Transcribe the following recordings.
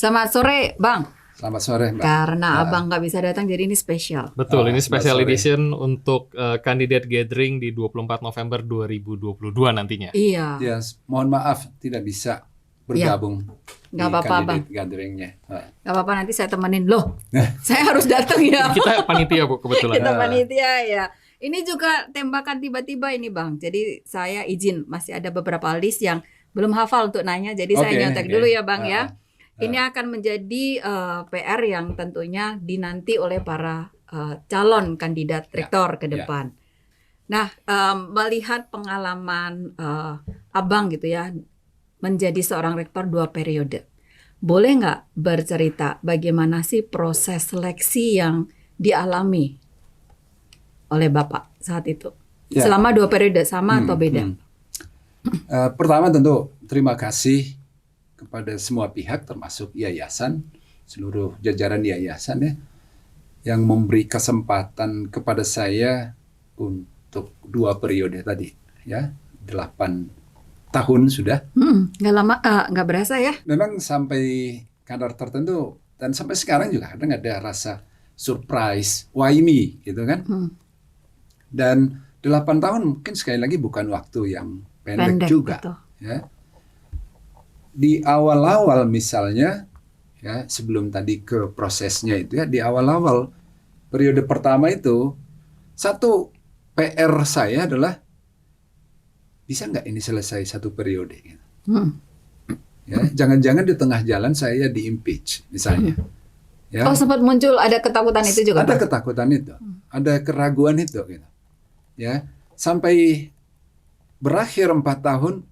Selamat sore, Bang. Selamat sore, Mbak. Karena Abang nggak bisa datang, jadi ini spesial. Betul, ini special sore. edition untuk candidate gathering di 24 November 2022 nantinya. Iya. Ya, mohon maaf tidak bisa bergabung Nggak di apa-apa, Bang. candidate gatheringnya. Gak apa-apa, nanti saya temenin. Loh, saya harus datang ya. Kita panitia, Bu, kebetulan. Kita panitia ya. Ini juga tembakan tiba-tiba ini, Bang. Jadi saya izin, masih ada beberapa list yang belum hafal untuk nanya. Jadi saya Oke, nyontek oke. dulu ya, Bang ya. Ini akan menjadi PR yang tentunya dinanti oleh para calon kandidat rektor ke depan. Nah, melihat pengalaman Abang gitu ya, menjadi seorang rektor 2 periode. Boleh nggak bercerita bagaimana sih proses seleksi yang dialami oleh Bapak saat itu? Ya. Selama 2 periode, sama atau beda? Pertama tentu terima kasih kepada semua pihak termasuk yayasan, seluruh jajaran yayasan ya, yang memberi kesempatan kepada saya untuk 2 periode tadi ya, 8 tahun sudah. Nggak lama, nggak berasa ya? Memang sampai kadar tertentu dan sampai sekarang juga kadang ada rasa surprise, why me gitu kan. Dan 8 tahun mungkin sekali lagi bukan waktu yang pendek juga. Betul. Ya. Di awal-awal misalnya ya, sebelum tadi ke prosesnya itu ya, di awal-awal periode pertama itu satu PR saya adalah bisa nggak ini selesai 1 periode gitu. Ya, jangan-jangan di tengah jalan saya di impeach misalnya. Ya. Oh, sempat muncul ada ketakutan itu juga, Ada Bang? ketakutan itu, ada keraguan itu gitu. Ya, sampai berakhir 4 tahun,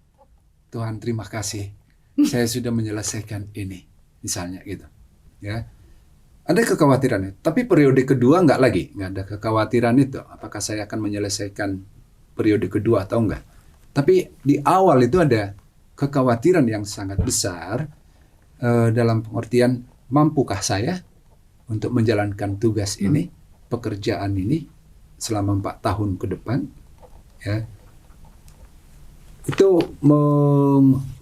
Tuhan terima kasih. Saya sudah menyelesaikan ini, misalnya gitu. Ya, ada kekhawatiran itu. Tapi periode kedua nggak ada kekhawatiran itu. Apakah saya akan menyelesaikan periode kedua atau enggak? Tapi di awal itu ada kekhawatiran yang sangat besar dalam pengertian mampukah saya untuk menjalankan tugas ini, pekerjaan ini selama 4 tahun ke depan, ya. Itu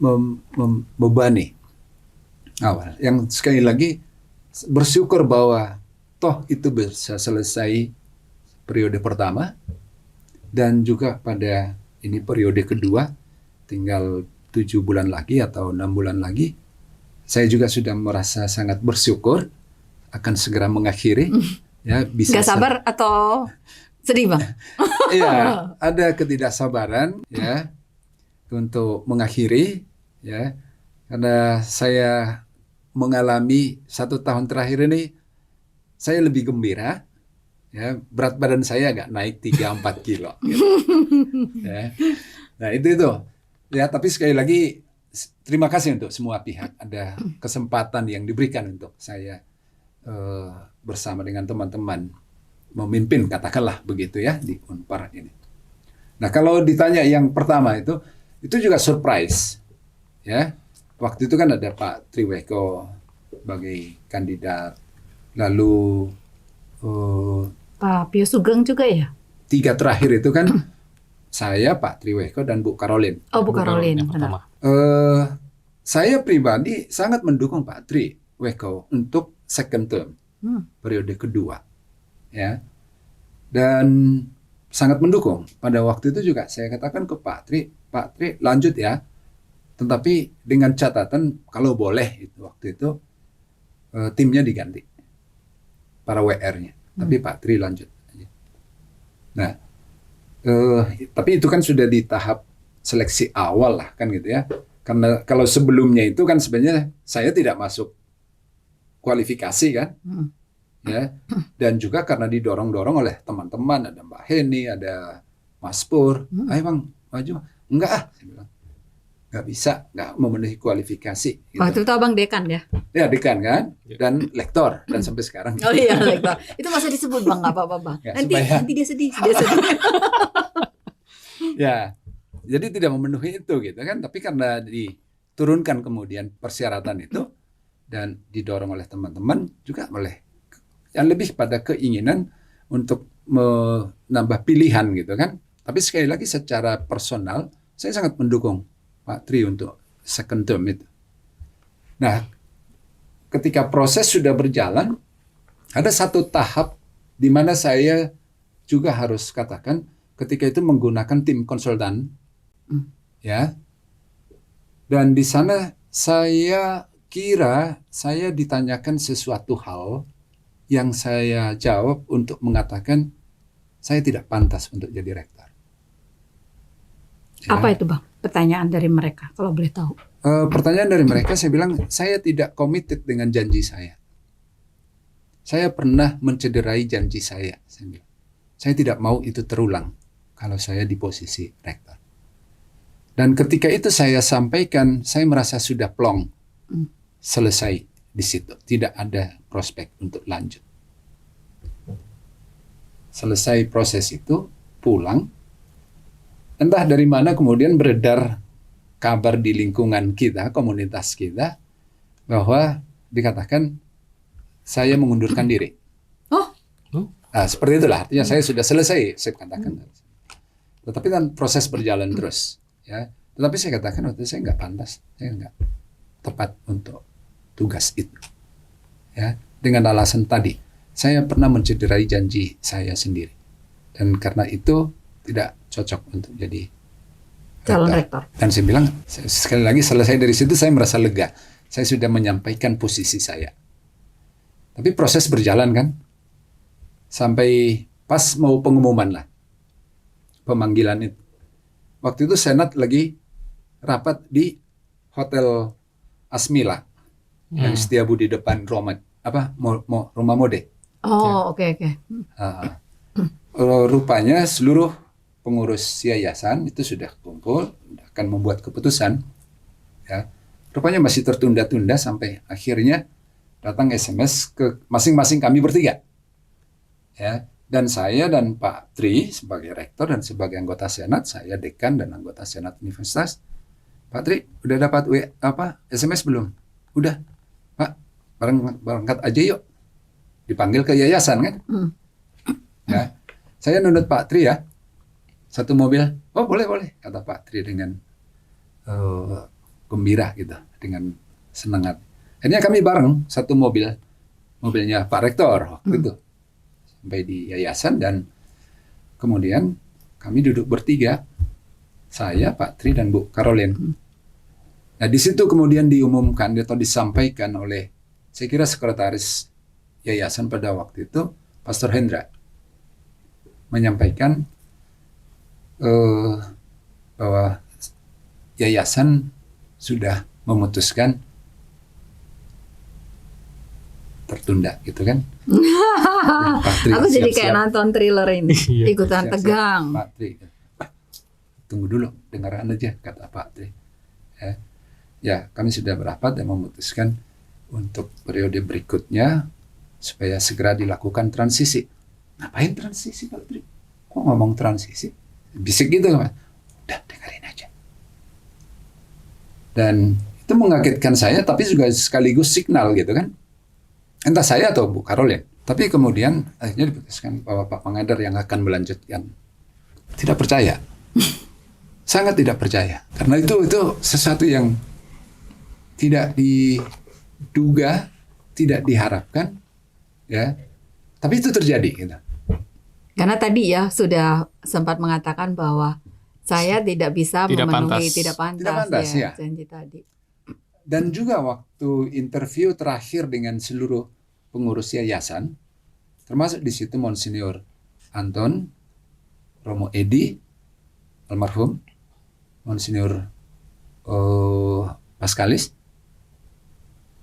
membebani awal. Yang sekali lagi bersyukur bahwa toh itu bisa selesai periode pertama dan juga pada ini periode kedua tinggal 7 bulan lagi atau 6 bulan lagi. Saya juga sudah merasa sangat bersyukur akan segera mengakhiri. Ya, bisa Nggak sabar atau sedih, Bang? Iya, ada ketidaksabaran ya untuk mengakhiri ya, karena saya mengalami 1 tahun terakhir ini saya lebih gembira ya, berat badan saya agak naik 3-4 kilo gitu. Ya. Nah itu ya, tapi sekali lagi terima kasih untuk semua pihak, ada kesempatan yang diberikan untuk saya bersama dengan teman-teman memimpin, katakanlah begitu ya, di Unpar ini. Nah kalau ditanya yang pertama itu juga surprise ya. Waktu itu kan ada Pak Triweko sebagai kandidat, lalu Pak Pio Sugeng juga ya? 3 terakhir itu kan saya, Pak Triweko, dan Bu Karolin. Oh, Bu Karolin, yang pertama. Saya pribadi sangat mendukung Pak Triweko untuk second term, periode kedua, ya, dan sangat mendukung. Pada waktu itu juga saya katakan ke Pak Tri lanjut ya, tetapi dengan catatan kalau boleh waktu itu timnya diganti, para WR-nya, tapi Pak Tri lanjut. Nah, tapi itu kan sudah di tahap seleksi awal lah kan gitu ya. Karena kalau sebelumnya itu kan sebenarnya saya tidak masuk kualifikasi kan, ya. Dan juga karena didorong-dorong oleh teman-teman, ada Mbak Heni, ada Mas Pur, ayo Bang maju. Enggak ah, saya bilang. Nggak bisa, nggak memenuhi kualifikasi. Gitu. Waktu itu Abang dekan ya? Ya dekan kan, dan lektor, dan sampai sekarang. Oh iya, lektor. Itu masih disebut, Bang, nggak apa-apa, Bang. Ya, Nanti dia sedih. Ya, jadi tidak memenuhi itu gitu kan, tapi karena diturunkan kemudian persyaratan itu dan didorong oleh teman-teman juga oleh yang lebih pada keinginan untuk menambah pilihan gitu kan. Tapi sekali lagi secara personal saya sangat mendukung Pak Tri untuk second term itu. Nah, ketika proses sudah berjalan, ada satu tahap di mana saya juga harus katakan ketika itu menggunakan tim konsultan, ya. Dan di sana saya kira saya ditanyakan sesuatu hal yang saya jawab untuk mengatakan saya tidak pantas untuk jadi rektor. Ya. Apa itu Bang? Pertanyaan dari mereka kalau boleh tahu. Pertanyaan dari mereka, saya bilang saya tidak committed dengan janji saya. Saya pernah mencederai janji saya bilang. Saya tidak mau itu terulang kalau saya di posisi rektor. Dan ketika itu saya sampaikan, saya merasa sudah plong, selesai di situ, tidak ada prospek untuk lanjut. Selesai proses itu, pulang. Entah dari mana kemudian beredar kabar di lingkungan kita, komunitas kita, bahwa dikatakan saya mengundurkan diri. Nah, seperti itulah, artinya saya sudah selesai, saya katakan. Tetapi kan proses berjalan terus. Ya. Tetapi saya katakan waktu itu saya nggak pantas, saya nggak tepat untuk tugas itu. Ya. Dengan alasan tadi, saya pernah mencederai janji saya sendiri. Dan karena itu tidak cocok untuk jadi Calon rektor. Dan saya bilang, sekali lagi selesai dari situ saya merasa lega. Saya sudah menyampaikan posisi saya. Tapi proses berjalan kan. Sampai pas mau pengumuman lah. Pemanggilan itu. Waktu itu Senat lagi rapat di Hotel Asmila. Yang Setiabudi depan Rumah Mode. Oh, oke. Rupanya seluruh pengurus yayasan itu sudah kumpul, akan membuat keputusan. Ya. Rupanya masih tertunda-tunda sampai akhirnya datang SMS ke masing-masing kami bertiga. Ya. Dan saya dan Pak Tri sebagai rektor dan sebagai anggota senat, saya dekan dan anggota senat universitas. Pak Tri, udah dapat SMS belum? Udah. Pak, berangkat aja yuk. Dipanggil ke yayasan kan? Ya. Saya nunut Pak Tri ya. Satu mobil, oh boleh, kata Pak Tri dengan gembira gitu, dengan senang hati. Akhirnya kami bareng satu mobilnya Pak Rektor waktu itu, sampai di yayasan dan kemudian kami duduk bertiga, saya, Pak Tri dan Bu Caroline. Nah di situ kemudian diumumkan atau disampaikan oleh, saya kira sekretaris yayasan pada waktu itu, Pastor Hendra, menyampaikan bahwa yayasan sudah memutuskan tertunda gitu kan. Patri, Aku jadi kayak nonton thriller ini, ikutan tegang. Pak Tri, tunggu dulu, dengarkan aja kata Pak Tri. Ya, kami sudah berapat dan memutuskan untuk periode berikutnya supaya segera dilakukan transisi. Ngapain transisi Pak Tri? Kok ngomong transisi? Bisik gitu kan, udah dengerin aja. Dan itu mengagetkan saya, tapi juga sekaligus signal gitu kan. Entah saya atau Bu Caroline. Tapi kemudian akhirnya diputuskan bahwa Pak Pangadar yang akan melanjutkan. Tidak percaya, sangat tidak percaya, karena itu sesuatu yang tidak diduga, tidak diharapkan, ya. Tapi itu terjadi gitu. Karena tadi ya sudah sempat mengatakan bahwa saya tidak bisa memenuhi tidak pantas ya, janji tadi. Dan juga waktu interview terakhir dengan seluruh pengurus yayasan, termasuk di situ Monsinyur Anton, Romo Edi, almarhum, Monsinyur Paskalis.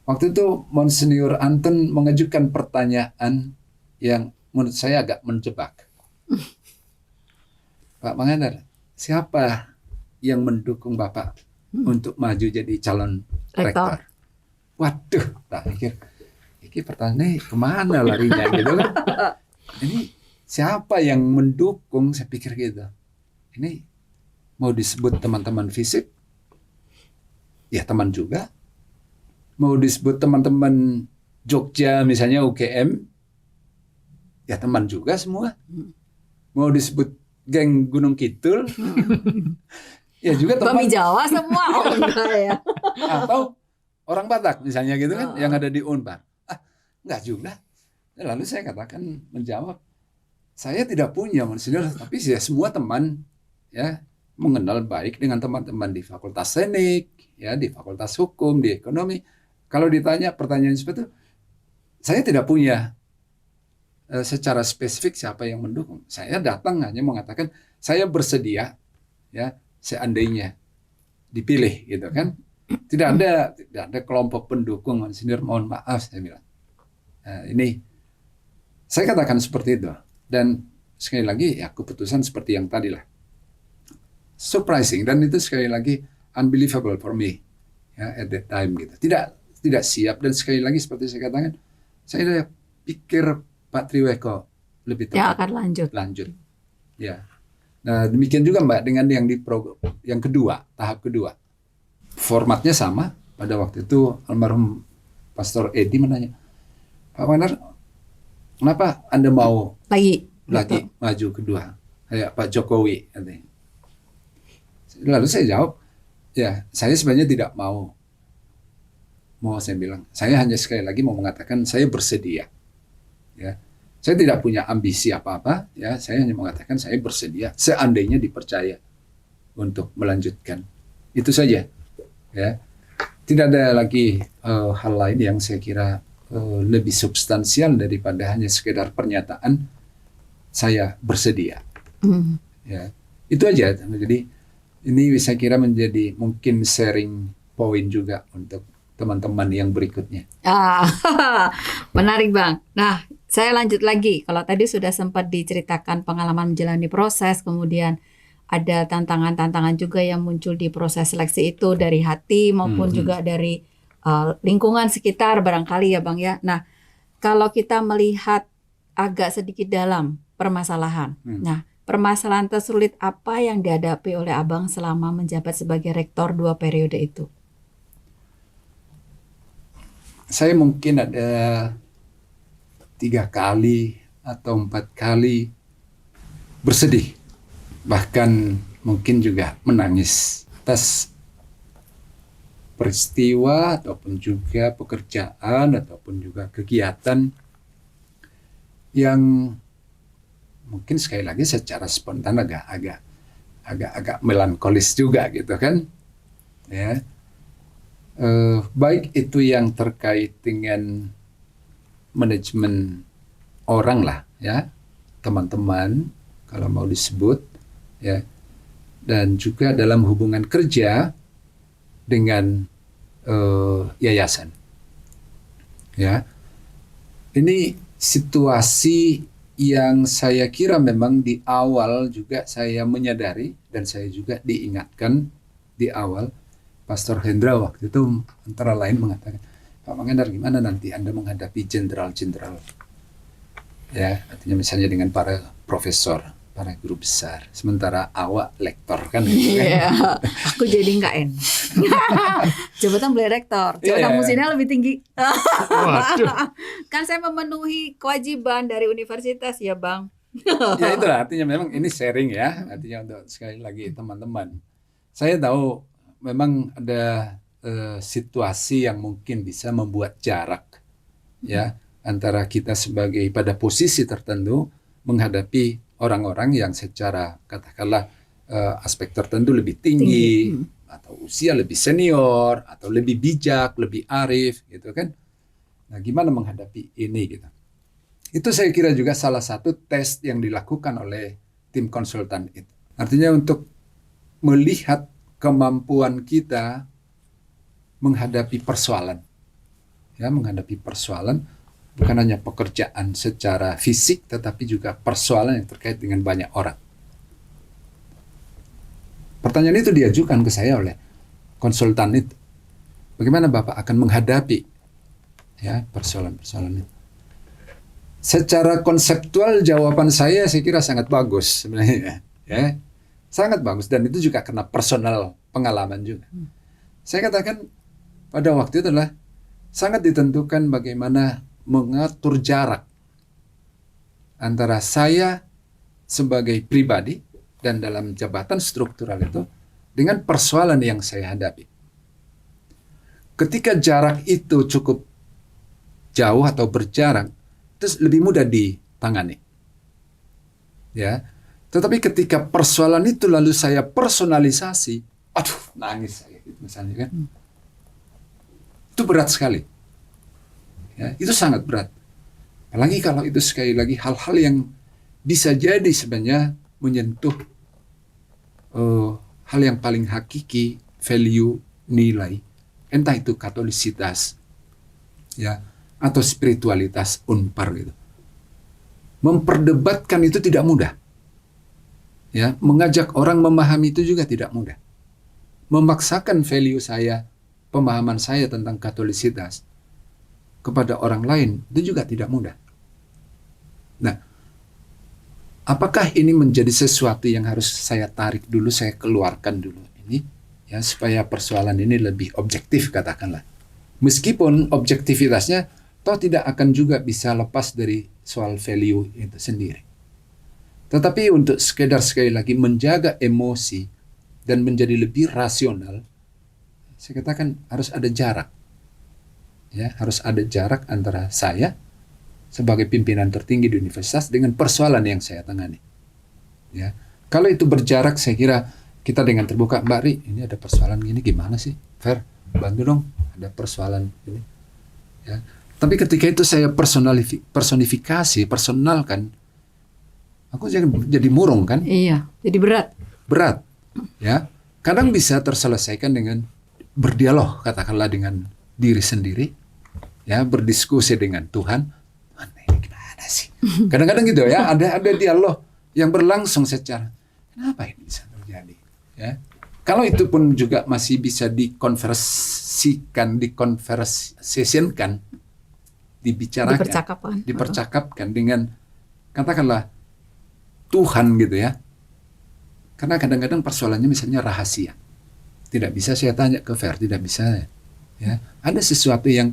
Waktu itu Monsinyur Anton mengajukan pertanyaan yang menurut saya agak menjebak. Pak Pangadar, siapa yang mendukung Bapak untuk maju jadi calon rektor? Waduh, tak pikir, ini pertanyaannya kemana larinya gitu kan? Ini siapa yang mendukung? Saya pikir gitu. Ini mau disebut teman-teman fisik? Ya teman juga. Mau disebut teman-teman Jogja misalnya UGM? Ya teman juga semua. Mau disebut geng Gunung Kidul? Ya juga teman. Bami Jawa semua, oh enggak ya. Atau orang Batak misalnya gitu kan, Oh. yang ada di Unpar. Enggak juga. Lalu saya katakan menjawab, saya tidak punya monsinyur, tapi ya semua teman ya mengenal baik dengan teman-teman di Fakultas Teknik, ya di Fakultas Hukum, di Ekonomi. Kalau ditanya pertanyaan seperti itu, saya tidak punya secara spesifik siapa yang mendukung. Saya datang hanya mengatakan saya bersedia ya seandainya dipilih gitu kan. Tidak ada kelompok pendukung monsinyur, mohon maaf saya bilang. Nah, ini saya katakan seperti itu, dan sekali lagi ya keputusan seperti yang tadi lah, surprising, dan itu sekali lagi unbelievable for me ya at that time gitu, tidak siap, dan sekali lagi seperti saya katakan, saya pikir Pak Triweko lebih Yang tepat akan lanjut. ya. Nah demikian juga Mbak dengan yang kedua, tahap kedua, formatnya sama. Pada waktu itu almarhum Pastor Edi menanya, Pak Manar, kenapa Anda mau Lagi maju kedua kayak Pak Jokowi? Lalu saya jawab, ya saya sebenarnya tidak mau saya bilang, saya hanya sekali lagi mau mengatakan saya bersedia. Ya, saya tidak punya ambisi apa-apa. Ya, saya hanya mengatakan saya bersedia seandainya dipercaya untuk melanjutkan. Itu saja. Ya, tidak ada lagi hal lain yang saya kira lebih substansial daripada hanya sekedar pernyataan saya bersedia. Ya, itu aja. Jadi ini saya kira menjadi mungkin sharing point juga untuk teman-teman yang berikutnya. Menarik Bang. Nah, saya lanjut lagi. Kalau tadi sudah sempat diceritakan pengalaman menjalani proses, kemudian ada tantangan-tantangan juga yang muncul di proses seleksi itu dari hati maupun juga dari lingkungan sekitar barangkali ya Bang ya. Nah, kalau kita melihat agak sedikit dalam permasalahan. Nah, permasalahan tersulit apa yang dihadapi oleh Abang selama menjabat sebagai rektor 2 periode itu? Saya mungkin ada 3 kali atau 4 kali bersedih, bahkan mungkin juga menangis atas peristiwa ataupun juga pekerjaan ataupun juga kegiatan yang mungkin sekali lagi secara spontan agak melankolis juga gitu kan, ya. Baik itu yang terkait dengan manajemen orang lah ya, teman-teman kalau mau disebut ya, dan juga dalam hubungan kerja dengan yayasan ya. Ini situasi yang saya kira memang di awal juga saya menyadari dan saya juga diingatkan di awal. Pastor Hendra waktu itu antara lain mengatakan, Pak Mangandar, gimana nanti Anda menghadapi jenderal-jenderal? Ya, artinya misalnya dengan para profesor, para guru besar. Sementara awak lektor kan gitu kan. Iya, aku jadi nggak enak. Jabatan beli rektor, jabatan musinya lebih tinggi. Kan saya memenuhi kewajiban dari universitas ya Bang. Ya itulah, artinya memang ini sharing ya. Artinya untuk sekali lagi teman-teman. Saya tahu memang ada situasi yang mungkin bisa membuat jarak ya antara kita sebagai pada posisi tertentu menghadapi orang-orang yang secara katakanlah aspek tertentu lebih tinggi atau usia lebih senior atau lebih bijak, lebih arif gitu kan. Nah, gimana menghadapi ini gitu. Itu saya kira juga salah satu tes yang dilakukan oleh tim konsultan itu. Artinya untuk melihat kemampuan kita menghadapi persoalan. Ya, menghadapi persoalan bukan hanya pekerjaan secara fisik, tetapi juga persoalan yang terkait dengan banyak orang. Pertanyaan itu diajukan ke saya oleh konsultan itu. Bagaimana Bapak akan menghadapi ya persoalan-persoalan itu? Secara konseptual jawaban saya kira sangat bagus sebenarnya. Ya. Sangat bagus, dan itu juga karena personal pengalaman juga. Saya katakan pada waktu itu adalah sangat ditentukan bagaimana mengatur jarak antara saya sebagai pribadi dan dalam jabatan struktural itu dengan persoalan yang saya hadapi. ketika jarak itu cukup jauh atau berjarak, itu lebih mudah ditangani. Ya. Tetapi ketika persoalan itu lalu saya personalisasi, aduh, nangis saya gitu misalnya kan. Itu berat sekali. Ya, itu sangat berat. Apalagi kalau itu sekali lagi hal-hal yang bisa jadi sebenarnya menyentuh hal yang paling hakiki, value, nilai, entah itu katolisitas, ya, atau spiritualitas Unpar gitu. Memperdebatkan itu tidak mudah. Ya, mengajak orang memahami itu juga tidak mudah. Memaksakan value saya, pemahaman saya tentang katolisitas kepada orang lain itu juga tidak mudah. Nah, apakah ini menjadi sesuatu yang harus saya tarik dulu, saya keluarkan dulu ini, ya, supaya persoalan ini lebih objektif katakanlah. Meskipun objektivitasnya toh tidak akan juga bisa lepas dari soal value itu sendiri. Tetapi untuk sekedar sekali lagi menjaga emosi dan menjadi lebih rasional, saya katakan harus ada jarak. Ya, harus ada jarak antara saya sebagai pimpinan tertinggi di universitas dengan persoalan yang saya tangani. Ya, kalau itu berjarak, saya kira kita dengan terbuka, Mbak Ri, ini ada persoalan gini, gimana sih? Fer, bantu dong, ada persoalan ini. Ya, tapi ketika itu saya personifikasi, personalkan, aku jadi murung kan? Iya, jadi berat. Berat, ya. Kadang bisa terselesaikan dengan berdialog, katakanlah dengan diri sendiri, ya, berdiskusi dengan Tuhan. Ini gimana sih? Kadang-kadang gitu ya, ada dialog yang berlangsung secara, kenapa ini bisa terjadi? Ya, kalau itu pun juga masih bisa dikonversikan, dikonversasikan, dibicarakan, dipercakapkan dengan katakanlah Tuhan gitu ya. Karena kadang-kadang persoalannya misalnya rahasia. Tidak bisa saya tanya ke Fer, tidak bisa. Ya, ada sesuatu yang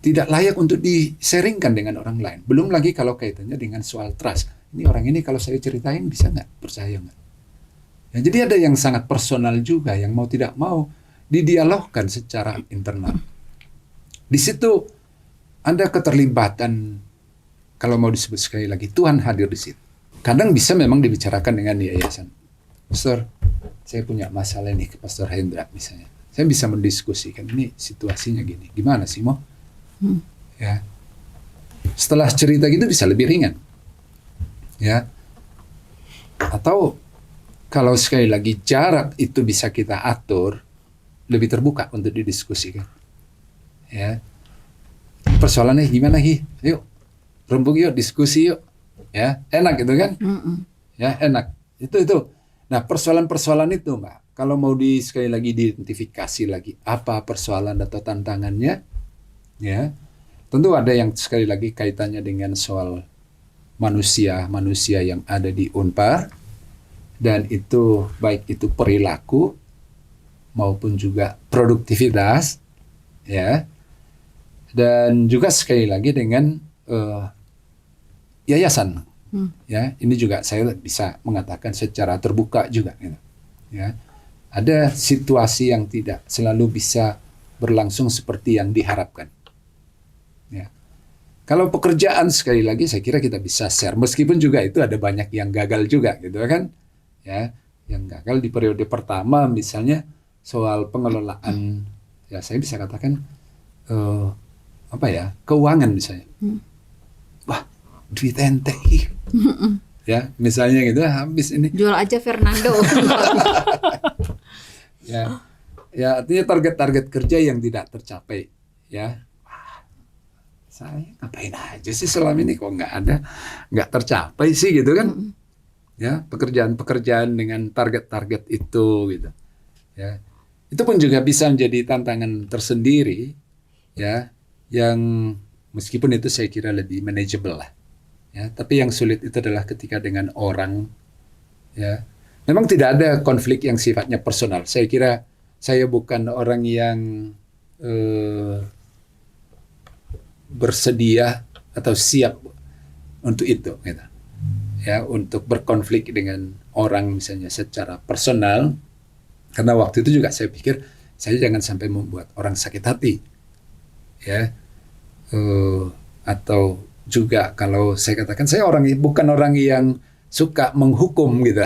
tidak layak untuk diseringkan dengan orang lain. Belum lagi kalau kaitannya dengan soal trust. Ini orang ini kalau saya ceritain bisa nggak? Percaya nggak? Ya, jadi ada yang sangat personal juga, yang mau tidak mau didialogkan secara internal. Di situ ada keterlibatan, kalau mau disebut sekali lagi, Tuhan hadir di situ. Kadang bisa memang dibicarakan dengan yayasan. Pastor, saya punya masalah nih ke Pastor Hendra misalnya. Saya bisa mendiskusikan, ini situasinya gini. Gimana sih, Mo? Ya. Setelah cerita gitu bisa lebih ringan. Ya. Atau kalau sekali lagi jarak itu bisa kita atur, lebih terbuka untuk didiskusikan. Ya. Persoalannya gimana, Hi? Yuk, rembuk yuk, diskusi yuk. Ya, enak gitu kan? Ya, enak. Itu. Nah, persoalan-persoalan itu, Mbak, kalau mau sekali lagi diidentifikasi lagi apa persoalan atau tantangannya, ya, tentu ada yang sekali lagi kaitannya dengan soal manusia yang ada di Unpar, dan itu baik itu perilaku maupun juga produktivitas, ya, dan juga sekali lagi dengan yayasan. Ya, ini juga saya bisa mengatakan secara terbuka juga, gitu. Ya, ada situasi yang tidak selalu bisa berlangsung seperti yang diharapkan. Ya, kalau pekerjaan sekali lagi saya kira kita bisa share, meskipun juga itu ada banyak yang gagal juga, gitu kan? Ya, yang gagal di periode pertama misalnya soal pengelolaan, ya saya bisa katakan keuangan misalnya. Wah, duit ente. Ya, misalnya gitu, habis ini. Jual aja Fernando. Ya, artinya target-target kerja yang tidak tercapai, ya. Wah, saya ngapain aja sih selama ini kok nggak tercapai sih gitu kan? Ya, pekerjaan-pekerjaan dengan target-target itu gitu. Ya, itu pun juga bisa menjadi tantangan tersendiri, ya, yang meskipun itu saya kira lebih manageable lah. Ya, tapi yang sulit itu adalah ketika dengan orang, ya, memang tidak ada konflik yang sifatnya personal. Saya kira saya bukan orang yang bersedia atau siap untuk itu, gitu. Ya, untuk berkonflik dengan orang misalnya secara personal, karena waktu itu juga saya pikir saya jangan sampai membuat orang sakit hati, ya. Atau juga kalau saya katakan saya bukan orang yang suka menghukum gitu,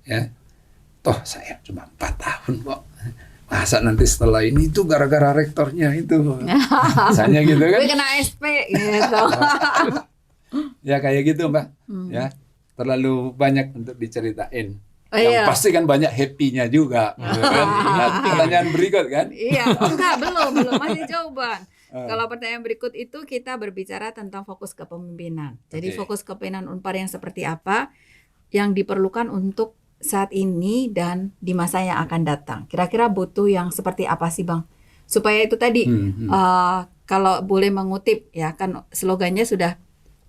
ya. Toh saya cuma 4 tahun kok. Masa nanti setelah ini itu gara-gara rektornya itu, misalnya gitu kan? Gue kena SP gitu. Ya kayak gitu Mbak, ya terlalu banyak untuk diceritain. Oh, Yang iya. pasti kan banyak happy-nya juga, gitu kan? Nah, pertanyaan berikut kan? Iya, enggak, belum masih jawaban. Kalau pertanyaan berikut itu kita berbicara tentang fokus kepemimpinan. Jadi Oke. fokus kepemimpinan Unpar yang seperti apa yang diperlukan untuk saat ini dan di masa yang akan datang. Kira-kira butuh yang seperti apa sih Bang? Supaya itu tadi kalau boleh mengutip ya kan slogannya sudah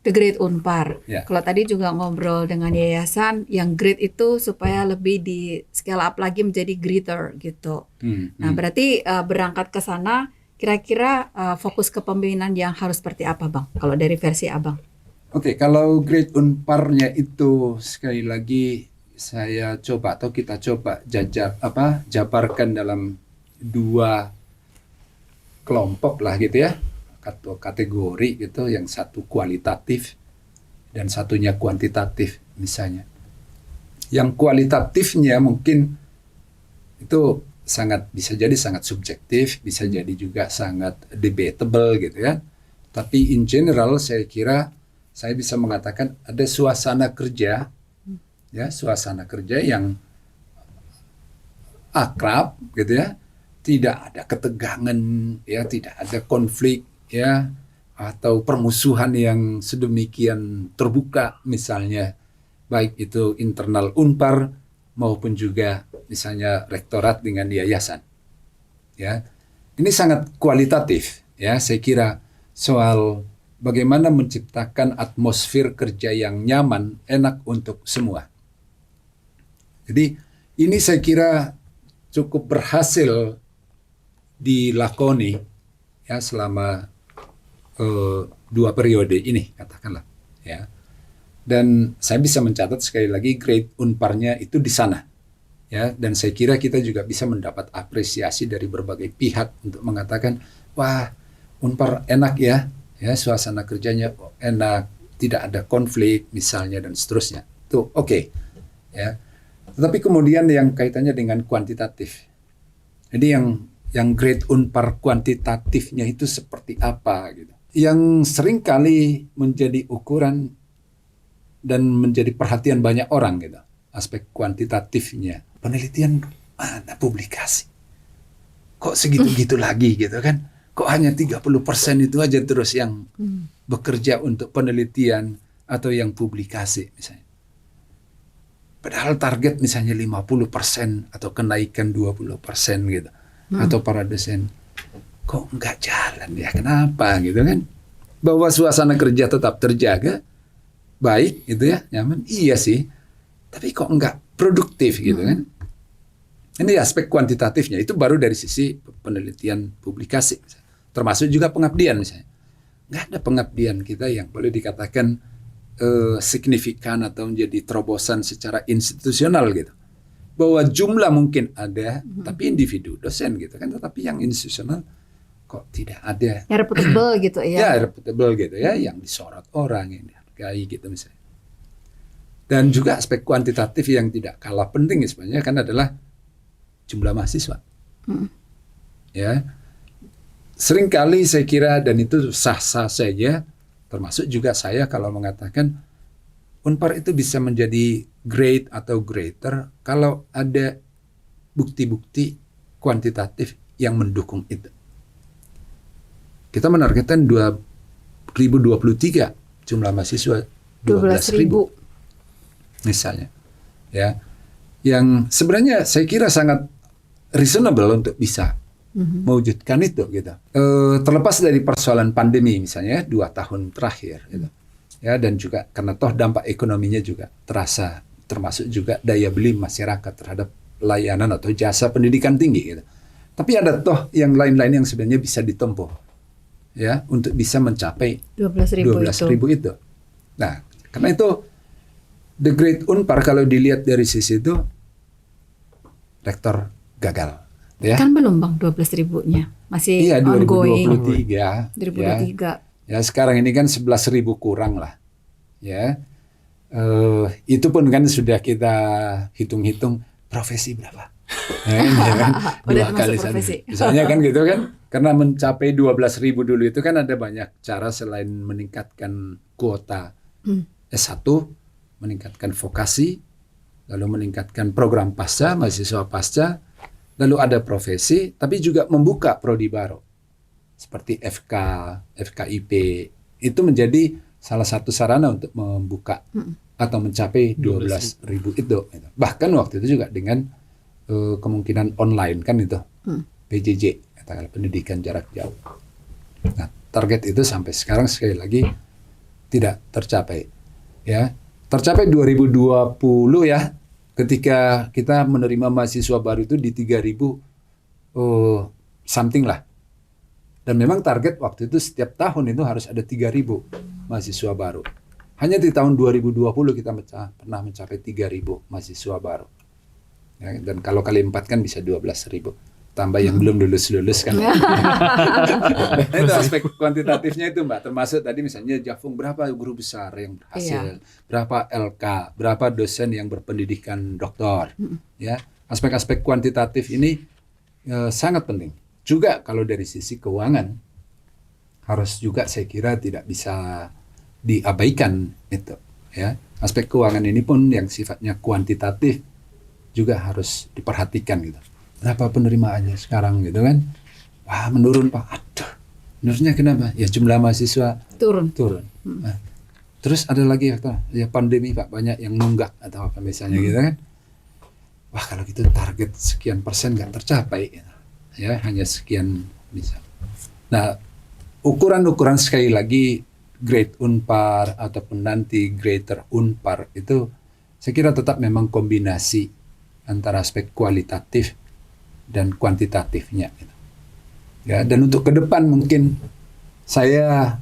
The Great Unpar. Ya. Kalau tadi juga ngobrol dengan yayasan yang great itu supaya lebih di scale up lagi menjadi greater gitu. Nah, berarti berangkat ke sana kira-kira fokus kepemimpinan yang harus seperti apa Bang? Kalau dari versi Abang. Oke, kalau Great Unparnya itu sekali lagi saya coba atau kita coba jabarkan dalam 2 kelompok lah gitu ya, atau kategori gitu, yang satu kualitatif dan satunya kuantitatif misalnya. Yang kualitatifnya mungkin itu bisa jadi sangat subjektif, bisa jadi juga sangat debatable gitu ya. Tapi in general saya kira saya bisa mengatakan ada suasana kerja, ya suasana kerja yang akrab gitu ya, tidak ada ketegangan, ya tidak ada konflik ya, atau permusuhan yang sedemikian terbuka misalnya, baik itu internal Unpar maupun juga misalnya rektorat dengan yayasan, ya ini sangat kualitatif ya. Saya kira soal bagaimana menciptakan atmosfer kerja yang nyaman, enak untuk semua. Jadi ini saya kira cukup berhasil dilakoni ya selama 2 periode ini katakanlah ya. Dan saya bisa mencatat sekali lagi Great Unparnya itu di sana ya, dan saya kira kita juga bisa mendapat apresiasi dari berbagai pihak untuk mengatakan wah Unpar enak ya suasana kerjanya enak, tidak ada konflik misalnya dan seterusnya. Itu oke. Ya. Tetapi kemudian yang kaitannya dengan kuantitatif. Jadi yang Great Unpar kuantitatifnya itu seperti apa gitu. Yang seringkali menjadi ukuran dan menjadi perhatian banyak orang gitu. Aspek kuantitatifnya. Penelitian mana publikasi? Kok segitu-gitu lagi gitu kan? Kok hanya 30% itu aja terus yang bekerja untuk penelitian atau yang publikasi misalnya. Padahal target misalnya 50% atau kenaikan 20% gitu. Atau para dosen, kok enggak jalan ya, kenapa gitu kan? Bahwa suasana kerja tetap terjaga, baik gitu ya, nyaman, iya sih. Tapi kok enggak produktif gitu kan? Ini aspek kuantitatifnya, itu baru dari sisi penelitian publikasi. Termasuk juga pengabdian misalnya. Nggak ada pengabdian kita yang boleh dikatakan signifikan atau menjadi terobosan secara institusional gitu. Bahwa jumlah mungkin ada, tapi individu dosen gitu kan. Tetapi yang institusional kok tidak ada. Ya reputable gitu ya. Ya reputable gitu ya, yang disorot orang, yang dihargai gitu misalnya. Dan juga aspek kuantitatif yang tidak kalah penting sebenarnya kan adalah jumlah mahasiswa. Ya. Seringkali saya kira, dan itu sah-sah saja, termasuk juga saya kalau mengatakan Unpar itu bisa menjadi great atau greater kalau ada bukti-bukti kuantitatif yang mendukung itu. Kita menargetkan 2023 jumlah mahasiswa 12.000 misalnya. Ya. Yang sebenarnya saya kira sangat reasonable untuk bisa mewujudkan itu gitu. Terlepas dari persoalan pandemi misalnya 2 tahun terakhir gitu. Ya, dan juga karena toh dampak ekonominya juga terasa, termasuk juga daya beli masyarakat terhadap layanan atau jasa pendidikan tinggi gitu. Tapi ada toh yang lain-lain yang sebenarnya bisa ditempuh ya untuk bisa mencapai 12.000 itu. Nah, karena itu The Great Unpar kalau dilihat dari sisi itu rektor gagal. Ya. Kan belum Bang 12.000-nya. Masih Iya, ongoing. 2023. 2023. Ya, sekarang ini kan 11.000 kurang lah. Ya. Itu pun kan sudah kita hitung-hitung profesi berapa. Ya kan? Udah 2 termasuk kali 1. profesi. Misalnya kan gitu kan. Karena mencapai 12.000 dulu itu kan ada banyak cara selain meningkatkan kuota S1, meningkatkan vokasi, lalu meningkatkan program pasca, mahasiswa pasca, lalu ada profesi, tapi juga membuka prodi baru. Seperti FK, FKIP, itu menjadi salah satu sarana untuk membuka atau mencapai 12.000 itu. Bahkan waktu itu juga dengan kemungkinan online kan itu, PJJ, katakanlah pendidikan jarak jauh. Nah, target itu sampai sekarang sekali lagi tidak tercapai. Ya, tercapai 2020 ya, ketika kita menerima mahasiswa baru itu di 3.000 something lah. Dan memang target waktu itu setiap tahun itu harus ada 3.000 mahasiswa baru. Hanya di tahun 2020 kita pernah mencapai 3.000 mahasiswa baru. Ya, dan kalau kali 4 kan bisa 12.000. Tambah yang belum lulus-lulus kan. Itu aspek kuantitatifnya itu Mbak. Termasuk tadi misalnya Jafung berapa guru besar yang berhasil, berapa LK, berapa dosen yang berpendidikan doktor. Ya, aspek-aspek kuantitatif ini sangat penting. Juga kalau dari sisi keuangan harus juga saya kira tidak bisa diabaikan itu. Ya, aspek keuangan ini pun yang sifatnya kuantitatif juga harus diperhatikan gitu. Berapa penerimaannya sekarang gitu kan? Wah, menurun Pak. Aduh, menurunnya kenapa? Ya jumlah mahasiswa turun. Nah, terus ada lagi ya pandemi Pak, banyak yang nunggak atau apa misalnya gitu kan? Wah, kalau gitu target sekian persen nggak tercapai, gitu. Ya hanya sekian bisa. Nah, ukuran-ukuran sekali lagi grade Unpar ataupun nanti greater Unpar itu saya kira tetap memang kombinasi antara aspek kualitatif dan kuantitatifnya. Ya, dan untuk ke depan mungkin saya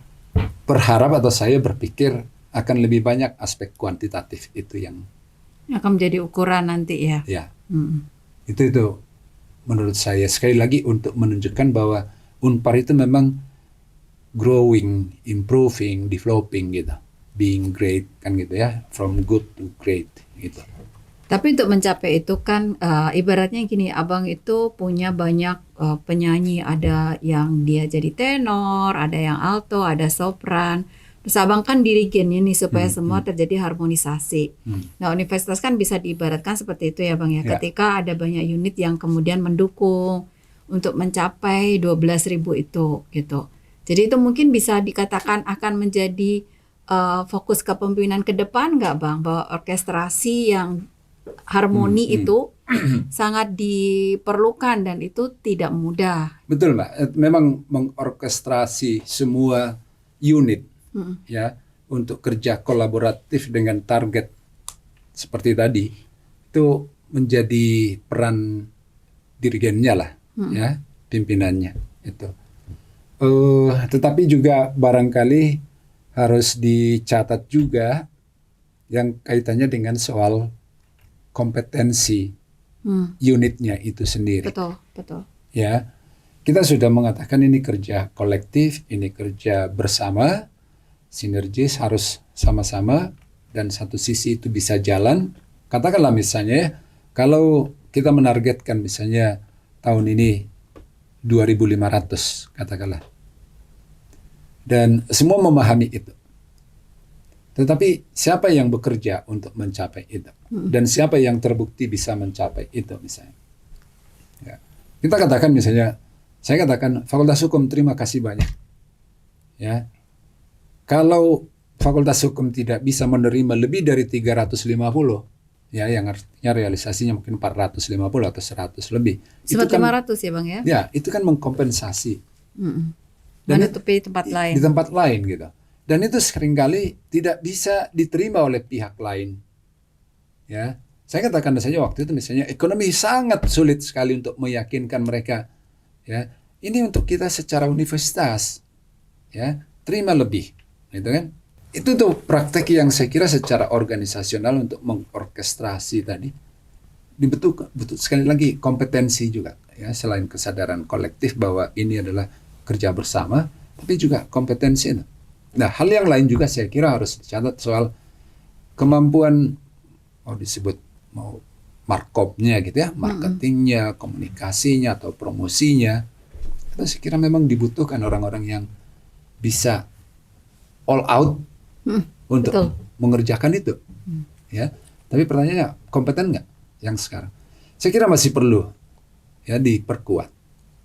berharap atau saya berpikir akan lebih banyak aspek kuantitatif itu yang akan menjadi ukuran nanti ya. Ya, itu menurut saya sekali lagi untuk menunjukkan bahwa Unpar itu memang growing, improving, developing gitu, being great kan gitu ya, from good to great gitu. Tapi untuk mencapai itu kan ibaratnya gini, Abang itu punya banyak penyanyi, ada yang dia jadi tenor, ada yang alto, ada sopran. Terus Abang kan dirigennya nih supaya semua terjadi harmonisasi. Nah, universitas kan bisa diibaratkan seperti itu ya Bang ya. Ketika ada banyak unit yang kemudian mendukung untuk mencapai 12.000 itu gitu. Jadi itu mungkin bisa dikatakan akan menjadi fokus kepemimpinan ke depan nggak Bang? Bahwa orkestrasi yang harmoni itu sangat diperlukan dan itu tidak mudah. Betul Mbak, memang mengorkestrasi semua unit ya untuk kerja kolaboratif dengan target seperti tadi itu menjadi peran dirigennya lah ya, pimpinannya itu. Tetapi juga barangkali harus dicatat juga yang kaitannya dengan soal kompetensi unitnya itu sendiri. Betul. Ya, kita sudah mengatakan ini kerja kolektif, ini kerja bersama, sinergis harus sama-sama dan satu sisi itu bisa jalan. Katakanlah misalnya kalau kita menargetkan misalnya tahun ini 2.500 katakanlah. Dan semua memahami itu. Tetapi siapa yang bekerja untuk mencapai itu? Dan siapa yang terbukti bisa mencapai itu misalnya? Ya. Kita katakan misalnya, saya katakan Fakultas Hukum terima kasih banyak. Ya. Kalau Fakultas Hukum tidak bisa menerima lebih dari 350, ya yang artinya realisasinya mungkin 450 atau 100 lebih. Sempat itu kan 500 ya Bang ya? Ya, itu kan mengkompensasi. Dan menutupi tempat lain. Di tempat lain gitu. Dan itu seringkali tidak bisa diterima oleh pihak lain. Ya, saya katakan saja waktu itu misalnya ekonomi sangat sulit sekali untuk meyakinkan mereka. Ya, ini untuk kita secara universitas, ya terima lebih, gitu kan? Itu tuh praktek yang saya kira secara organisasional untuk mengorkestrasi tadi dibutuhkan, sekali lagi kompetensi juga ya, selain kesadaran kolektif bahwa ini adalah kerja bersama, tapi juga kompetensi itu. Nah, hal yang lain juga saya kira harus dicatat soal kemampuan disebut mau markopnya gitu ya, marketingnya, komunikasinya atau promosinya. Itu saya kira memang dibutuhkan orang-orang yang bisa all out untuk betul. mengerjakan itu, ya. Tapi pertanyaannya kompeten nggak yang sekarang? Saya kira masih perlu ya diperkuat,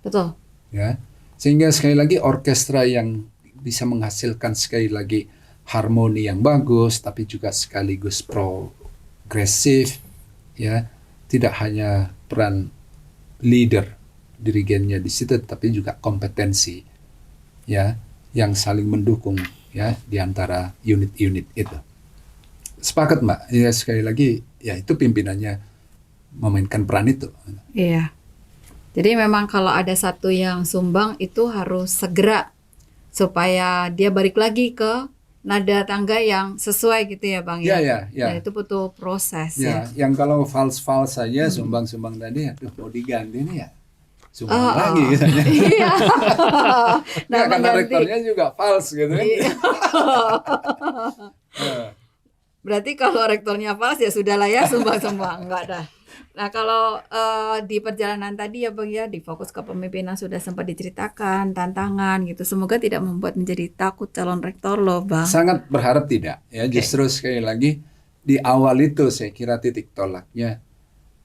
Betul. ya. Sehingga sekali lagi orkestra yang bisa menghasilkan sekali lagi harmoni yang bagus, tapi juga sekaligus progresif, ya. Tidak hanya peran leader dirigennya di situ, tapi juga kompetensi, ya, yang saling mendukung, ya, di antara unit-unit itu. Sepakat, Mbak. Ya, sekali lagi, ya itu pimpinannya memainkan peran itu. Iya. Jadi memang kalau ada satu yang sumbang itu harus segera supaya dia balik lagi ke nada tangga yang sesuai gitu ya, Bang ya. Ya. Dan itu butuh proses Ya, ya. yang kalau fals-fals saja sumbang-sumbang tadi, aduh mau diganti nih ya. Sumbang Oh, lagi oh. misalnya. Iya. Nah, Ya, karena mengganti. rektornya juga fals gitu kan. Iya. Ya. Berarti kalau rektornya fals ya sudahlah ya, sumbang-sumbang enggak dah. Nah, kalau di perjalanan tadi ya Bang ya, di fokus ke pemimpinan sudah sempat diceritakan tantangan gitu. Semoga tidak membuat menjadi takut calon rektor loh, Bang. Sangat berharap tidak. Ya, justru sekali lagi di awal itu saya kira titik tolaknya.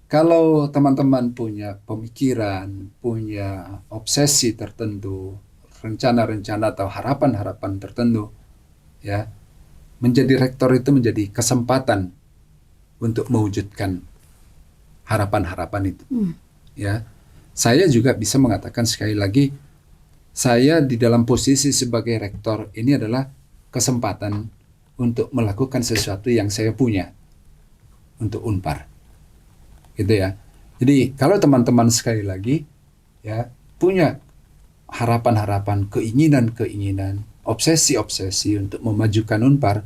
Kalau teman-teman punya pemikiran, punya obsesi tertentu, rencana-rencana atau harapan-harapan tertentu, ya, menjadi rektor itu menjadi kesempatan untuk mewujudkan harapan-harapan itu. Ya, saya juga bisa mengatakan sekali lagi, saya di dalam posisi sebagai rektor ini adalah kesempatan untuk melakukan sesuatu yang saya punya untuk Unpar. Gitu ya. Jadi kalau teman-teman sekali lagi ya punya harapan-harapan, keinginan-keinginan, obsesi-obsesi untuk memajukan Unpar,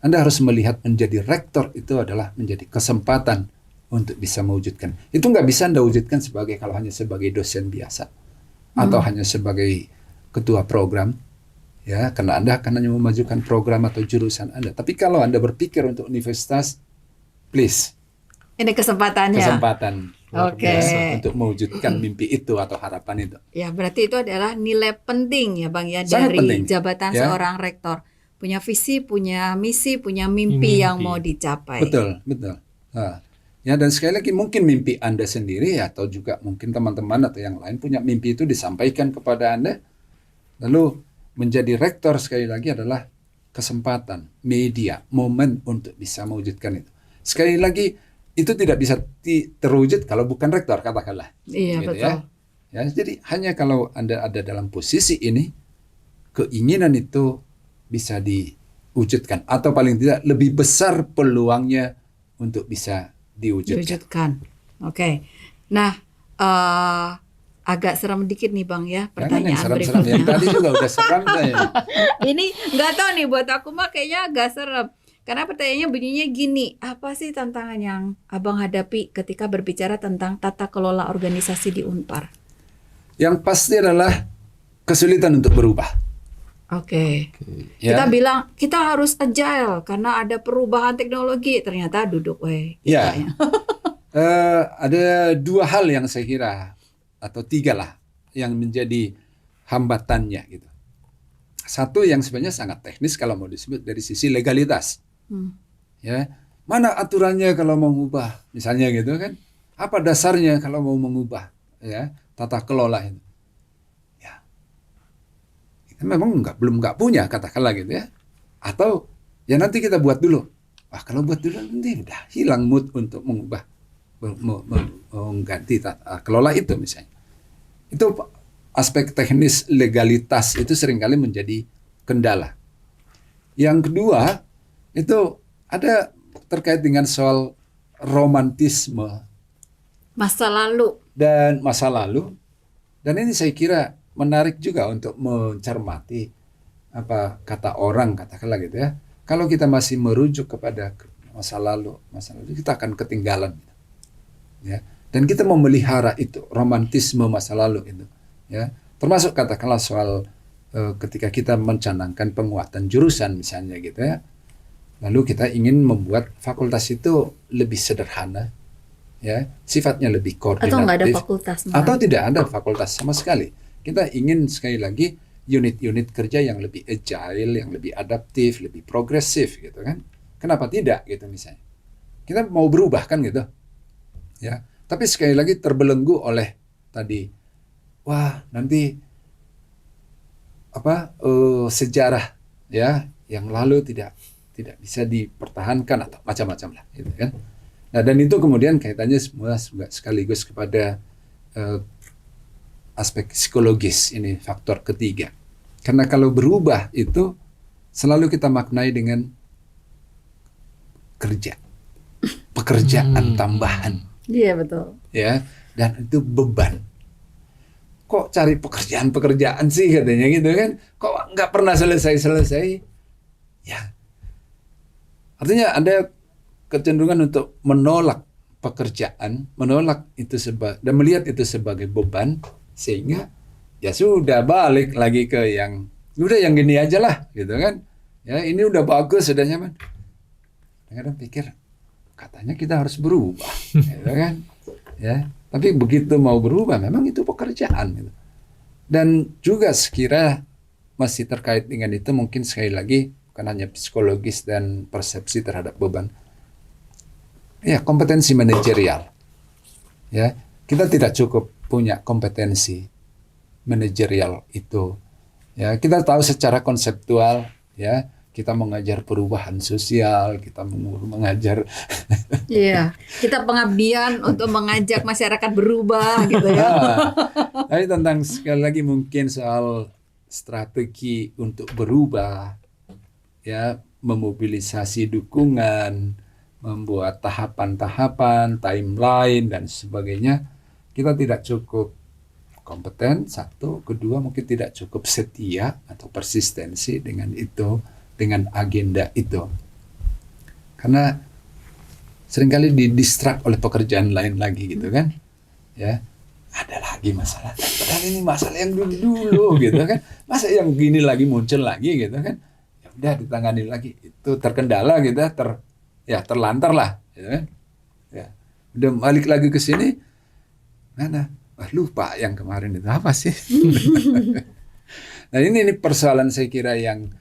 Anda harus melihat menjadi rektor itu adalah menjadi kesempatan untuk bisa mewujudkan. Itu nggak bisa Anda wujudkan kalau hanya sebagai dosen biasa atau hanya sebagai ketua program, ya, karena Anda akan hanya memajukan program atau jurusan Anda. Tapi kalau Anda berpikir untuk universitas, please. Ini kesempatannya. Kesempatan Oke. biasa untuk mewujudkan mimpi itu atau harapan itu. Ya, berarti itu adalah nilai penting ya Bang ya Sangat dari penting, jabatan ya. seorang rektor. Punya visi, punya misi, punya mimpi yang mau dicapai. Betul. Nah, ya, dan sekali lagi mungkin mimpi Anda sendiri atau juga mungkin teman-teman atau yang lain punya mimpi itu disampaikan kepada Anda. Lalu menjadi rektor sekali lagi adalah kesempatan, media, momen untuk bisa mewujudkan itu. Sekali lagi itu tidak bisa terwujud kalau bukan rektor, katakanlah. Iya, Gitu betul. Ya, jadi hanya kalau Anda ada dalam posisi ini, keinginan itu bisa diwujudkan. Atau paling tidak lebih besar peluangnya untuk bisa diwujudkan. Oke. Nah, agak seram dikit nih Bang ya Jangan yang pertanyaan seram-seram. berikutnya. Yang tadi juga udah seram saya. Ini nggak tahu nih buat aku mah kayaknya agak serem. Karena pertanyaannya bunyinya gini, apa sih tantangan yang Abang hadapi ketika berbicara tentang tata kelola organisasi di Unpar? Yang pasti adalah kesulitan untuk berubah. Oke. Ya. Kita bilang kita harus agile karena ada perubahan teknologi. Ternyata duduk Ya. kitanya. Ada dua hal yang saya kira atau tiga lah yang menjadi hambatannya gitu. Satu yang sebenarnya sangat teknis kalau mau disebut dari sisi legalitas. Ya, mana aturannya kalau mau mengubah, misalnya gitu kan? Apa dasarnya kalau mau mengubah, ya, tata kelola itu? Ya, kita memang belum nggak punya, katakanlah gitu ya. Atau ya nanti kita buat dulu. Wah, kalau buat dulu nanti udah hilang mood untuk mengubah, mengganti tata kelola itu misalnya. Itu aspek teknis legalitas itu seringkali menjadi kendala. Yang kedua itu ada terkait dengan soal romantisme Masa lalu. dan masa lalu. Dan ini saya kira menarik juga untuk mencermati apa kata orang, katakanlah gitu ya. Kalau kita masih merujuk kepada masa lalu kita akan ketinggalan. Ya. Dan kita memelihara itu, romantisme masa lalu itu. Ya. Termasuk katakanlah soal ketika kita mencanangkan penguatan jurusan misalnya gitu ya. Lalu kita ingin membuat fakultas itu lebih sederhana, ya, sifatnya lebih koordinatif. Atau nggak ada fakultas malah. Atau tidak ada fakultas sama sekali. Kita ingin sekali lagi unit-unit kerja yang lebih agile, yang lebih adaptif, lebih progresif gitu kan. Kenapa tidak gitu misalnya. Kita mau berubah kan gitu. Ya, tapi sekali lagi terbelenggu oleh tadi, wah nanti sejarah ya yang lalu tidak bisa dipertahankan atau macam-macam lah gitu kan. Nah, dan itu kemudian kaitannya semua juga sekaligus kepada aspek psikologis, ini faktor ketiga. Karena kalau berubah itu selalu kita maknai dengan pekerjaan tambahan. Iya betul. Ya, dan itu beban. Kok cari pekerjaan sih katanya gitu kan? Kok nggak pernah selesai? Ya, artinya ada kecenderungan untuk menolak pekerjaan, menolak itu dan melihat itu sebagai beban, sehingga ya sudah balik lagi ke yang gini aja lah gitu kan? Ya ini udah bagus, sudah nyaman. Kadang pikir katanya kita harus berubah, gitu kan? Ya. Tapi begitu mau berubah, memang itu pekerjaan. Gitu. Dan juga sekira masih terkait dengan itu, mungkin sekali lagi, bukan hanya psikologis dan persepsi terhadap beban. Ya, kompetensi manajerial. Ya, kita tidak cukup punya kompetensi manajerial itu. Ya, kita tahu secara konseptual, ya, kita mengajar perubahan sosial, kita mengajar. Iya, kita pengabdian untuk mengajak masyarakat berubah gitu ya. Tapi tentang sekali lagi mungkin soal strategi untuk berubah, ya, memobilisasi dukungan, membuat tahapan-tahapan, timeline dan sebagainya, kita tidak cukup kompeten, satu, kedua mungkin tidak cukup setia atau persistensi dengan itu, dengan agenda itu. Karena seringkali didistrak oleh pekerjaan lain lagi gitu kan. Ya, ada lagi masalah. Padahal ini masalah yang dulu gitu kan. Masa yang gini lagi muncul lagi gitu kan. Ya udah ditangani lagi. Itu terkendala gitu, terlantar lah gitu kan. Ya. Udah balik lagi ke sini. Mana? Lupa yang kemarin itu apa sih? Nah, ini persoalan saya kira yang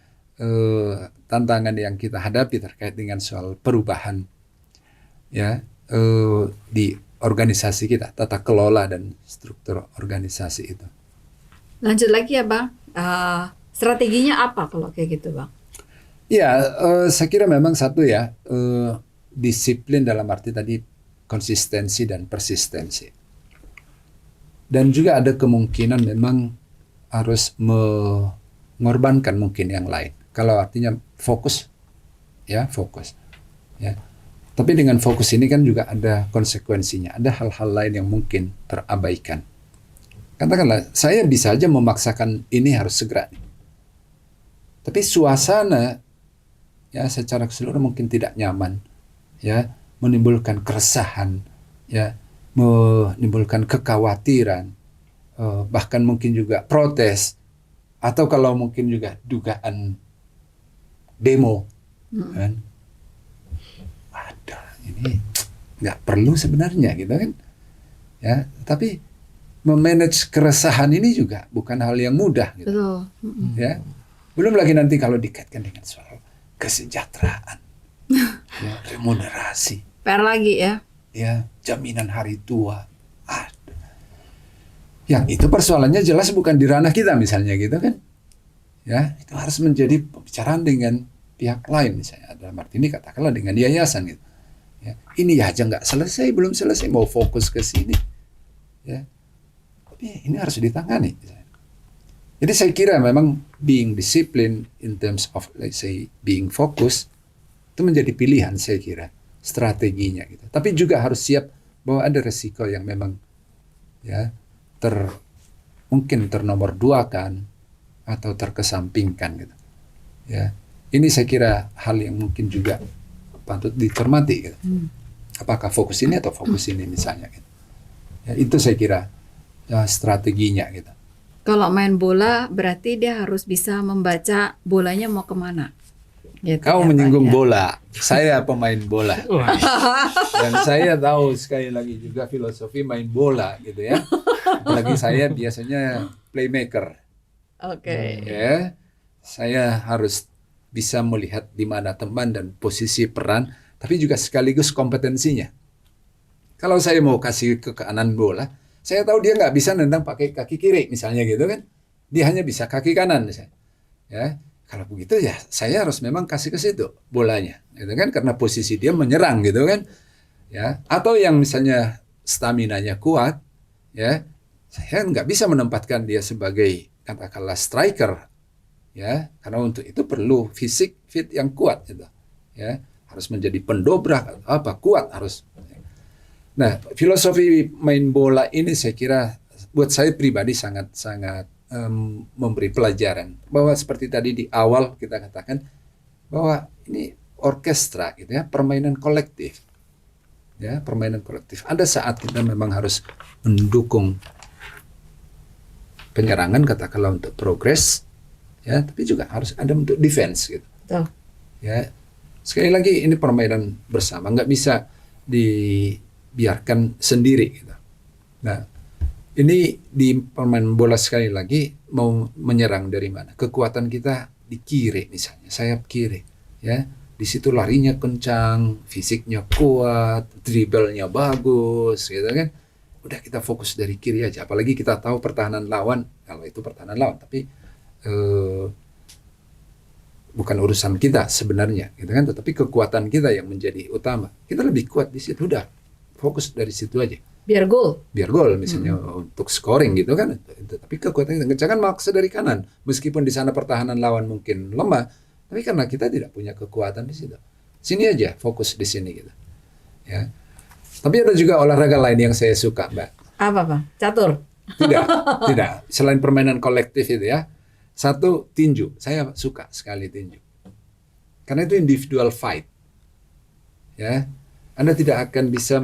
tantangan yang kita hadapi terkait dengan soal perubahan ya di organisasi kita, tata kelola dan struktur organisasi itu. Lanjut lagi ya Bang, strateginya apa kalau kayak gitu Bang? Ya, saya kira memang satu ya, disiplin dalam arti tadi konsistensi dan persistensi. Dan juga ada kemungkinan memang harus mengorbankan mungkin yang lain. Kalau artinya fokus, ya. Tapi dengan fokus ini kan juga ada konsekuensinya, ada hal-hal lain yang mungkin terabaikan. Katakanlah, saya bisa aja memaksakan ini harus segera. Tapi suasana, ya, secara keseluruhan mungkin tidak nyaman, ya, menimbulkan keresahan, ya, menimbulkan kekhawatiran, bahkan mungkin juga protes, atau kalau mungkin juga dugaan demo, kan? Ada ini nggak perlu sebenarnya gitu kan, ya. Tapi memanage keresahan ini juga bukan hal yang mudah, gitu. Betul. Ya. Belum lagi nanti kalau dikaitkan dengan soal kesejahteraan, ya, remunerasi, PR lagi ya. Ya, jaminan hari tua. Yang itu persoalannya jelas bukan di ranah kita misalnya gitu kan. Ya, itu harus menjadi pembicaraan dengan pihak lain misalnya. Dalam arti ini katakanlah dengan yayasan gitu. Ya, ini aja nggak selesai, belum selesai, mau fokus ke sini. Ya, tapi ini harus ditangani. Misalnya. Jadi saya kira memang being discipline in terms of let's say being focus itu menjadi pilihan saya kira, strateginya gitu. Tapi juga harus siap bahwa ada resiko yang memang ya mungkin ternomor duakan atau terkesampingkan gitu. Ya, ini saya kira hal yang mungkin juga patut dicermati gitu. Apakah fokus ini atau fokus ini misalnya gitu. Ya, itu saya kira strateginya gitu. Kalau main bola berarti dia harus bisa membaca bolanya mau kemana. Gitu Kau ya, Pak, menyinggung ya. bola, saya pemain bola. Wah, Dan saya tahu sekali lagi juga filosofi main bola gitu ya. Apalagi saya biasanya playmaker. Oke. Ya, saya harus bisa melihat di mana teman dan posisi peran, tapi juga sekaligus kompetensinya. Kalau saya mau kasih ke kanan bola, saya tahu dia nggak bisa nendang pakai kaki kiri misalnya gitu kan. Dia hanya bisa kaki kanan misalnya. Ya, kalau begitu ya saya harus memang kasih ke situ bolanya, gitu kan? Karena posisi dia menyerang gitu kan. Ya, atau yang misalnya staminanya kuat, ya, saya nggak bisa menempatkan dia sebagai katakanlah striker, ya, karena untuk itu perlu fisik fit yang kuat gitu, ya, harus menjadi pendobrak apa kuat harus. Nah, filosofi main bola ini saya kira buat saya pribadi sangat memberi pelajaran bahwa seperti tadi di awal kita katakan bahwa ini orkestra gitu ya, permainan kolektif. Ya, permainan kolektif. Ada saat kita memang harus mendukung penyerangan katakanlah untuk progres, ya, tapi juga harus ada untuk defense gitu. Betul. Ya, sekali lagi ini permainan bersama, nggak bisa dibiarkan sendiri gitu. Nah, ini di permainan bola sekali lagi mau menyerang dari mana? Kekuatan kita di kiri misalnya, sayap kiri, ya. Di situ larinya kencang, fisiknya kuat, dribblenya bagus, gitu kan. Udah kita fokus dari kiri aja. Apalagi kita tahu pertahanan lawan, kalau itu pertahanan lawan, tapi bukan urusan kita sebenarnya, gitu kan. Tetapi kekuatan kita yang menjadi utama. Kita lebih kuat di situ, udah fokus dari situ aja. Biar gol. Biar gol misalnya untuk scoring gitu kan. Tapi kekuatan kita jangan maksa dari kanan. Meskipun di sana pertahanan lawan mungkin lemah, tapi karena kita tidak punya kekuatan di situ. Sini aja fokus di sini gitu. Ya. Tapi ada juga olahraga lain yang saya suka, Mbak. Apa, Bang? Catur. Tidak. Selain permainan kolektif itu ya. Satu, tinju. Saya suka sekali tinju. Karena itu individual fight. Ya. Anda tidak akan bisa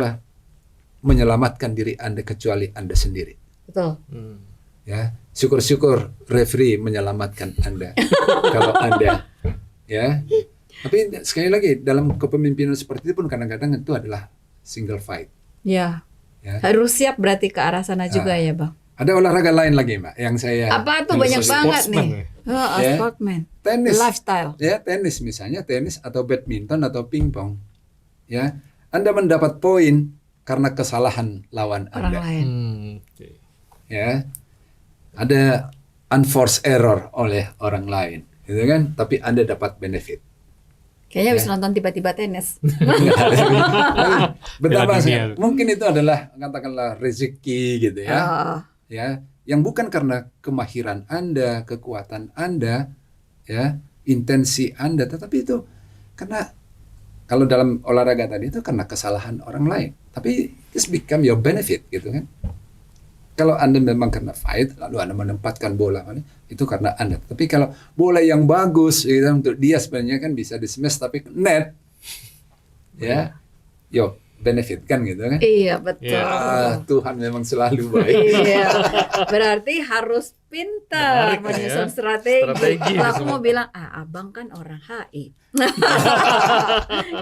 menyelamatkan diri Anda kecuali Anda sendiri. Betul. Ya, syukur-syukur referee menyelamatkan Anda kalau Anda, ya. Tapi sekali lagi dalam kepemimpinan seperti itu pun kadang-kadang itu adalah single fight. Ya. Ya. Harus siap berarti ke arah sana juga ya, Bang. Ada olahraga lain lagi, Mbak, yang saya Apa tuh banyak banget nih. Ya. Sportsman. Tenis. Lifestyle. Ya, tenis misalnya, tenis atau badminton atau pingpong. Ya, Anda mendapat poin karena kesalahan lawan Orang Anda. lain. Oke. Ya, ada unforced error oleh orang lain, gitu kan? Tapi Anda dapat benefit. Kayaknya habis nonton tiba-tiba tenis. Betapa Bela dunia. mungkin itu adalah katakanlah rezeki gitu ya, Oh. ya, yang bukan karena kemahiran Anda, kekuatan Anda, ya, intensi Anda, tetapi itu karena kalau dalam olahraga tadi itu karena kesalahan orang lain. Tapi it's become your benefit gitu kan. Kalau Anda memang kena fight, lalu Anda menempatkan bola, itu karena Anda. Tapi kalau bola yang bagus, gitu, untuk dia sebenarnya kan bisa di smash, tapi net, ya, yo benefit kan gitu kan. Iya, betul. Tuhan memang selalu baik. Iya, berarti harus pintar Menarik, menyusun ya. strategi. Strategi Kalau aku semua. mau bilang, abang kan orang HI.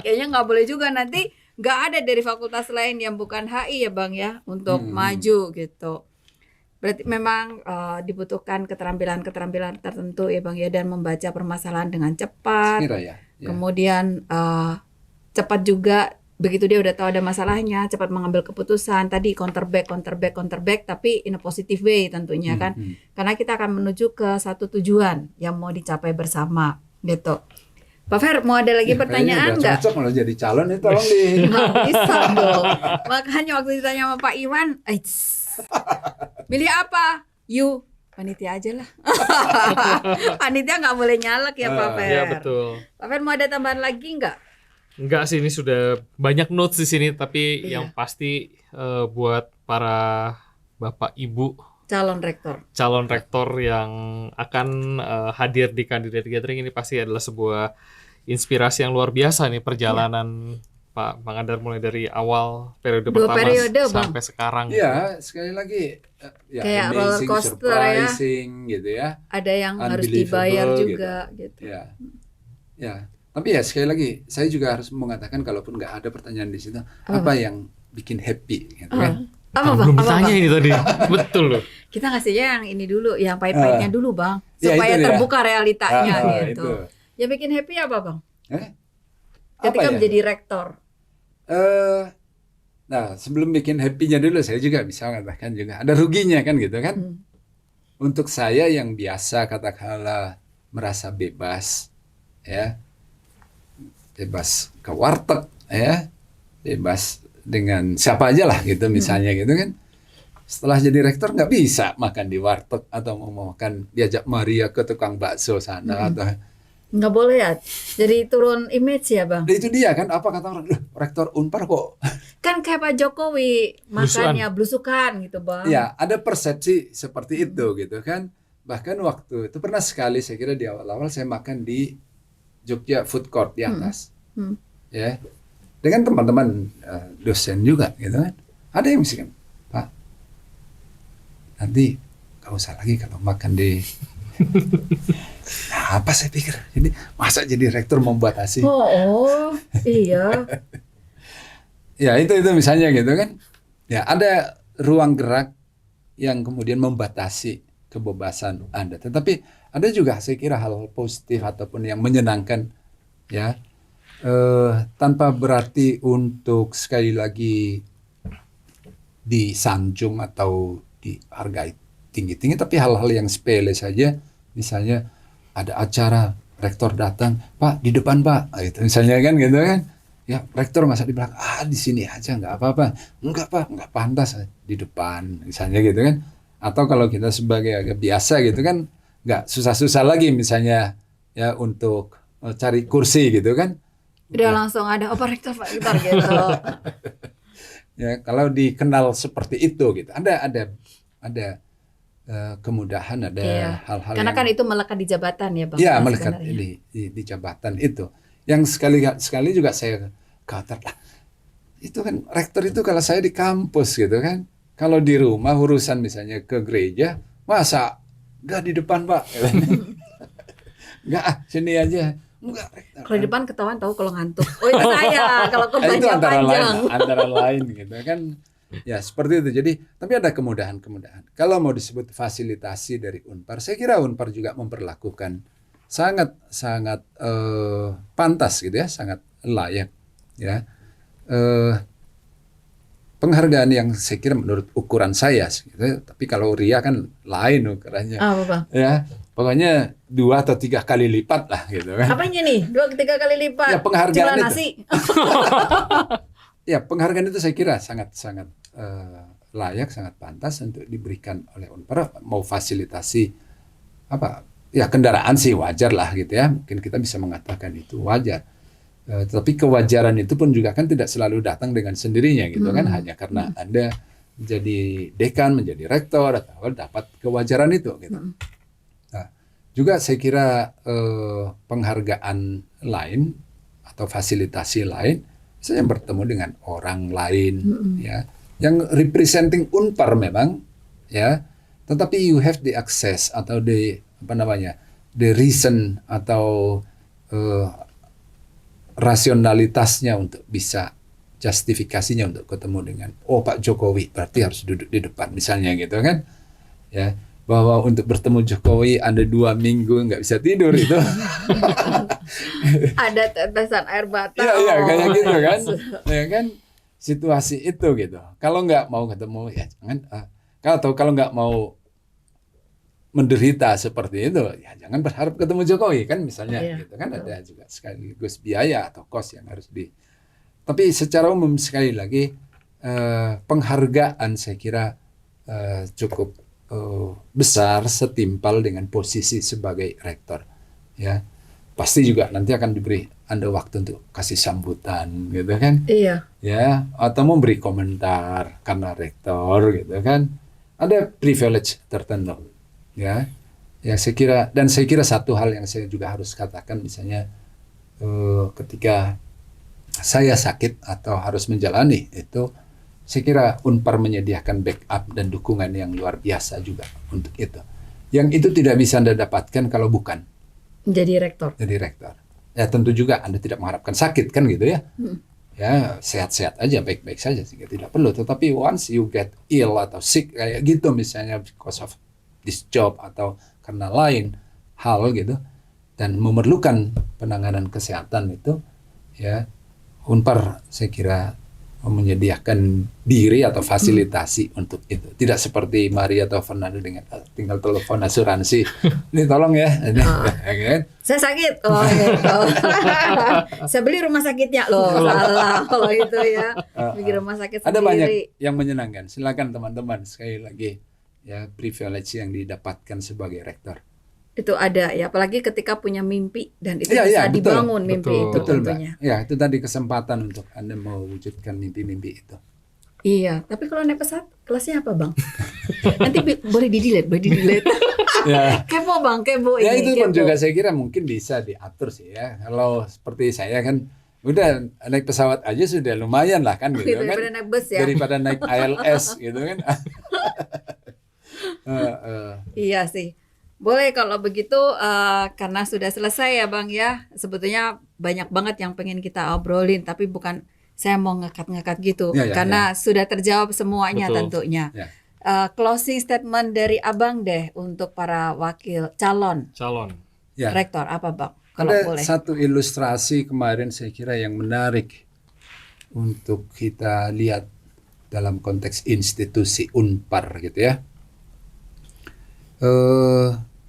Kayaknya nggak boleh juga, nanti nggak ada dari fakultas lain yang bukan HI ya, Bang ya, untuk maju gitu. Berarti memang dibutuhkan keterampilan tertentu ya, Bang ya, dan membaca permasalahan dengan cepat. Kira ya. Kemudian cepat juga, begitu dia udah tahu ada masalahnya, cepat mengambil keputusan. Tadi counter back, tapi in a positive way tentunya kan. Karena kita akan menuju ke satu tujuan yang mau dicapai bersama gitu. Pak Fer, mau ada lagi pertanyaan nggak? Cocok malah jadi calon itu, tolong di. Nggak bisa dong. Makanya waktu ditanya sama Pak Iwan, milih apa? You, panitia aja lah. Panitia nggak boleh nyalek ya Pak Fer. Iya, betul. Pak Fer, mau ada tambahan lagi nggak? Enggak sih, ini sudah banyak notes di sini, tapi Iya. yang pasti buat para Bapak Ibu Calon rektor. calon rektor yang akan hadir di Candidate Gathering ini pasti adalah sebuah inspirasi yang luar biasa nih, perjalanan Pak Pangadar mulai dari awal periode 2 pertama periode, Bang. sampai sekarang gitu. Ya, sekali lagi ya Kayak roller amazing, coaster ya. surprising gitu ya. Ada yang harus Unbelievable dibayar gitu. juga gitu. Ya. Ya. Tapi ya sekali lagi saya juga harus mengatakan kalaupun nggak ada pertanyaan di situ, apa yang bikin happy gitu kan? Apa, Belum Bang? ditanya ini tadi. Betul loh. Kita ngasihnya yang ini dulu, yang pahit-pahitnya dulu, Bang. Ya, Supaya itu dia. terbuka realitanya gitu. Itu. Yang bikin happy apa, Bang? Apa Ketika ya? menjadi rektor. Nah, sebelum bikin happy-nya dulu saya juga bisa mengatakan juga ada ruginya kan gitu kan. Untuk saya yang biasa katakanlah merasa bebas ya. Bebas ke warteg ya. Bebas dengan siapa aja lah gitu misalnya gitu kan. Setelah jadi rektor nggak bisa makan di warteg atau mau makan diajak Maria ke tukang bakso sana atau Nggak boleh ya. Jadi turun image ya, Bang. itu dia kan apa kata orang, "Loh, rektor Unpar kok." Kan kayak Pak Jokowi Blusukan. makannya blusukan gitu, Bang. Ya, ada persepsi seperti itu gitu kan. Bahkan waktu itu pernah sekali saya kira di awal-awal saya makan di Jogja Food Court di atas. Ya. Dengan teman-teman dosen juga gitu kan. Ada yang misalkan, "Pak, nanti gak usah lagi kalau makan di." Nah, apa saya pikir? Jadi masa jadi rektor membatasi? Oh, iya. Ya itu misalnya gitu kan. Ya ada ruang gerak yang kemudian membatasi kebebasan Anda. Tetapi ada juga saya kira hal positif ataupun yang menyenangkan ya. Tanpa berarti untuk sekali lagi disanjung atau dihargai tinggi-tinggi, tapi hal-hal yang sepele saja. Misalnya ada acara rektor datang, "Pak di depan Pak," gitu misalnya kan gitu kan. Ya rektor masa di belakang, di sini aja nggak apa-apa. Enggak Pak, nggak pantas di depan misalnya gitu kan. Atau kalau kita sebagai agak biasa gitu kan, nggak susah-susah lagi misalnya ya untuk cari kursi gitu kan. Udah langsung ada Pak rektor gitu. Ya kalau dikenal seperti itu gitu, ada kemudahan, ada hal-hal Karena yang kan itu melekat di jabatan ya, Bang. ya melekat di jabatan itu. Yang sekali juga saya katakan, itu kan rektor itu kalau saya di kampus gitu kan, kalau di rumah urusan misalnya ke gereja, masa nggak di depan Pak? Nggak, sini aja. Enggak, rektor. Kalau di depan ketahuan tahu kalau ngantuk. Oh itu saya kalau Itu kebaca panjang. antara lain gitu kan. Ya seperti itu. Jadi tapi ada kemudahan-kemudahan. Kalau mau disebut fasilitasi dari Unpar, saya kira Unpar juga memperlakukan sangat pantas gitu ya, sangat layak ya. Penghargaan yang saya kira menurut ukuran saya gitu. Tapi kalau Ria kan lain ukurannya. Apa, Bang? Ya, pokoknya 2 atau 3 kali lipat lah gitu kan. Apanya nih? 2-3 kali lipat. Ya, penghargaan Cila itu. nasi. Ya, penghargaan itu saya kira sangat layak, sangat pantas untuk diberikan oleh Unpar. Mau fasilitasi apa? Ya kendaraan sih wajar lah gitu ya. Mungkin kita bisa mengatakan itu wajar. Tapi kewajaran itu pun juga kan tidak selalu datang dengan sendirinya gitu kan. Hanya karena Anda menjadi dekan, menjadi rektor atau dapat kewajaran itu gitu. Nah, juga saya kira penghargaan lain atau fasilitasi lain, saya bertemu dengan orang lain ya, yang representing Unpar memang ya, tetapi you have the access atau the reason atau rasionalitasnya untuk bisa justifikasinya untuk ketemu dengan Pak Jokowi berarti harus duduk di depan misalnya gitu kan ya, bahwa untuk bertemu Jokowi Anda 2 minggu nggak bisa tidur itu Ada tetesan air mata. iya kayak gitu kan ya kan, situasi itu gitu. Kalau nggak mau ketemu ya jangan, kalau nggak mau menderita seperti itu ya jangan berharap ketemu Jokowi kan misalnya gitu kan. Ada juga sekaligus biaya atau cost yang harus tapi secara umum sekali lagi penghargaan saya kira cukup besar setimpal dengan posisi sebagai rektor ya. Pasti juga nanti akan diberi Anda waktu untuk kasih sambutan gitu kan. Iya. Ya, atau memberi komentar karena rektor gitu kan. Ada privilege tertentu. Ya, saya kira satu hal yang saya juga harus katakan misalnya ketika saya sakit atau harus menjalani itu, saya kira Unpar menyediakan backup dan dukungan yang luar biasa juga untuk itu. Yang itu tidak bisa Anda dapatkan kalau bukan Jadi rektor. jadi rektor. Ya tentu juga Anda tidak mengharapkan sakit kan gitu ya. Ya sehat-sehat aja, baik-baik saja sehingga tidak perlu. Tetapi once you get ill atau sick kayak gitu misalnya because of this job atau karena lain hal gitu dan memerlukan penanganan kesehatan itu, ya Unpar saya kira menyediakan diri atau fasilitasi untuk itu. Tidak seperti Maria atau Fernando dengan tinggal telepon asuransi. Ini tolong ya. Ini, kan? Saya sakit. Oh, gitu. Saya beli rumah sakitnya loh. Salah kalau itu ya. Bikin rumah sakit Ada sendiri. banyak yang menyenangkan. Silakan teman-teman sekali lagi ya privilege yang didapatkan sebagai rektor. Itu ada ya, apalagi ketika punya mimpi dan itu Iya, bisa iya, betul. dibangun mimpi Betul. itu Betul, Mbak. tentunya. Ya, itu tadi kesempatan untuk Anda mewujudkan mimpi-mimpi itu. Iya, tapi kalau naik pesawat kelasnya apa bang? Nanti boleh di-delete. Ya. Kepo bang, kepo Ya ini. itu pun kepo. juga saya kira mungkin bisa diatur sih ya. Kalau seperti saya kan udah naik pesawat aja sudah lumayan lah kan gitu kan. Daripada naik bus ya. Daripada naik ALS gitu kan. Iya sih. Boleh kalau begitu karena sudah selesai ya Bang ya. Sebetulnya banyak banget yang pengen kita obrolin tapi bukan saya mau ngekat-ngekat gitu Ya, ya, karena sudah terjawab semuanya Betul. tentunya. Ya. Closing statement dari Abang deh untuk para wakil calon Ya. rektor apa Bang? Kalau Ada boleh. satu ilustrasi kemarin saya kira yang menarik untuk kita lihat dalam konteks institusi Unpar gitu ya.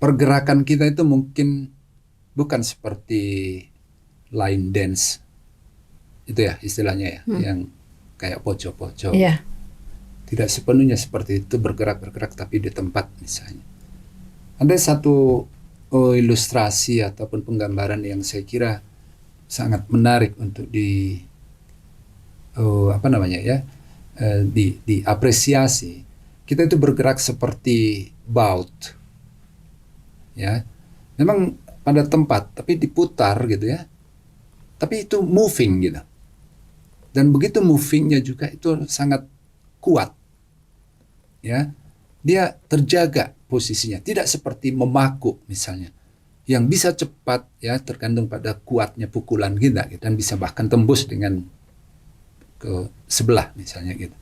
Pergerakan kita itu mungkin bukan seperti line dance itu ya istilahnya ya, yang kayak poco-poco. Iya. Tidak sepenuhnya seperti itu bergerak-bergerak tapi di tempat misalnya. Ada satu ilustrasi ataupun penggambaran yang saya kira sangat menarik untuk diapresiasi. Kita itu bergerak seperti baut. Ya. Memang pada tempat tapi diputar gitu ya. Tapi itu moving gitu. Dan begitu movingnya juga itu sangat kuat. Ya. Dia terjaga posisinya, tidak seperti memaku misalnya. Yang bisa cepat ya tergantung pada kuatnya pukulan kita dan bisa bahkan tembus dengan ke sebelah misalnya gitu.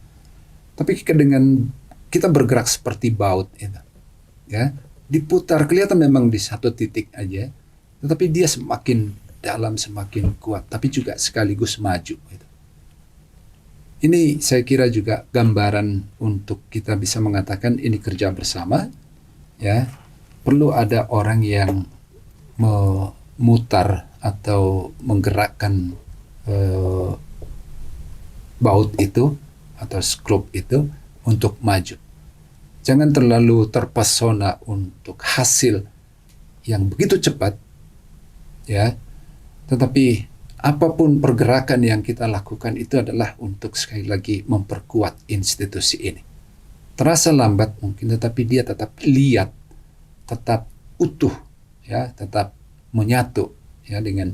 Tapi dengan kita bergerak seperti baut itu. Ya, diputar kelihatan memang di satu titik aja, tetapi dia semakin dalam semakin kuat, tapi juga sekaligus maju gitu. Ini saya kira juga gambaran untuk kita bisa mengatakan ini kerja bersama, ya. Perlu ada orang yang memutar atau menggerakkan baut itu atau skrup itu untuk maju. Jangan terlalu terpesona untuk hasil yang begitu cepat, ya. Tetapi apapun pergerakan yang kita lakukan itu adalah untuk sekali lagi memperkuat institusi ini. Terasa lambat mungkin, tetapi dia tetap lihat, tetap utuh, ya, tetap menyatu, ya, dengan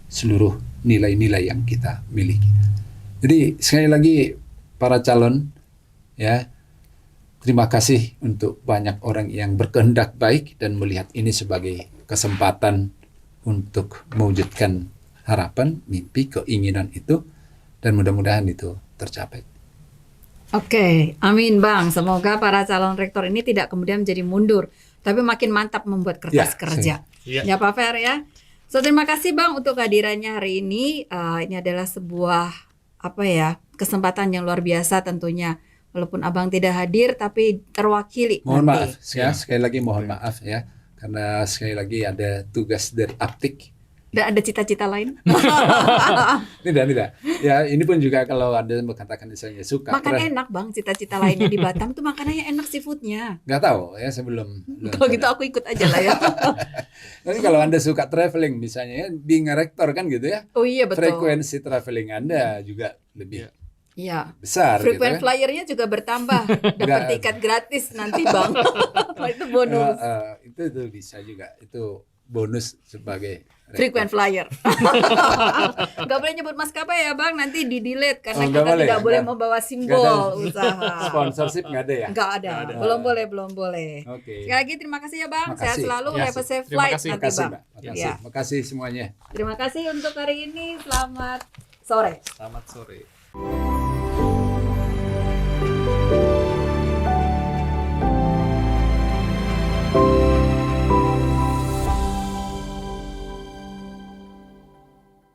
seluruh nilai-nilai yang kita miliki. Jadi sekali lagi para calon, ya, terima kasih untuk banyak orang yang berkehendak baik dan melihat ini sebagai kesempatan untuk mewujudkan harapan, mimpi, keinginan itu, dan mudah-mudahan itu tercapai. Oke, amin Bang. Semoga para calon rektor ini tidak kemudian menjadi mundur, tapi makin mantap membuat kertas Ya, kerja. Ya. Ya Pak Fer ya. So terima kasih Bang untuk kehadirannya hari ini. Ini adalah sebuah kesempatan yang luar biasa tentunya. Walaupun Abang tidak hadir, tapi terwakili. Mohon nanti. maaf, ya, sekali lagi mohon maaf ya, karena sekali lagi ada tugas dari Aptik. Dan ada cita-cita lain? Tidak. Ya, ini pun juga kalau Anda mengatakan misalnya suka. Makan enak Bang, cita-cita lainnya di Batam tuh makanannya enak seafoodnya. Nggak tahu ya sebelum. Kalau gitu aku ikut aja lah ya. Tapi kalau Anda suka traveling misalnya, being a rector kan gitu ya. Oh iya betul. Frekuensi traveling Anda juga lebih Iya. besar Frequent gitu ya. flyernya juga bertambah. Dapat Nggak. tiket gratis nanti Bang. Itu bonus. Itu bisa juga. Itu bonus sebagai frequent flyer. Nggak boleh nyebut maskapai ya Bang, nanti di-delete karena nggak kita boleh, tidak boleh nggak. membawa Nggak simbol ada. usaha. Sponsorship nggak ada ya? Nggak ada. Belum boleh. Oke. Sekali lagi terima kasih ya Bang. Sehat Makasih. selalu, Ya, have a safe terima flight kasih. nanti Makasih, Bang. Mbak. Makasih. Ya. Makasih semuanya. Terima kasih untuk hari ini. Selamat sore. Selamat sore.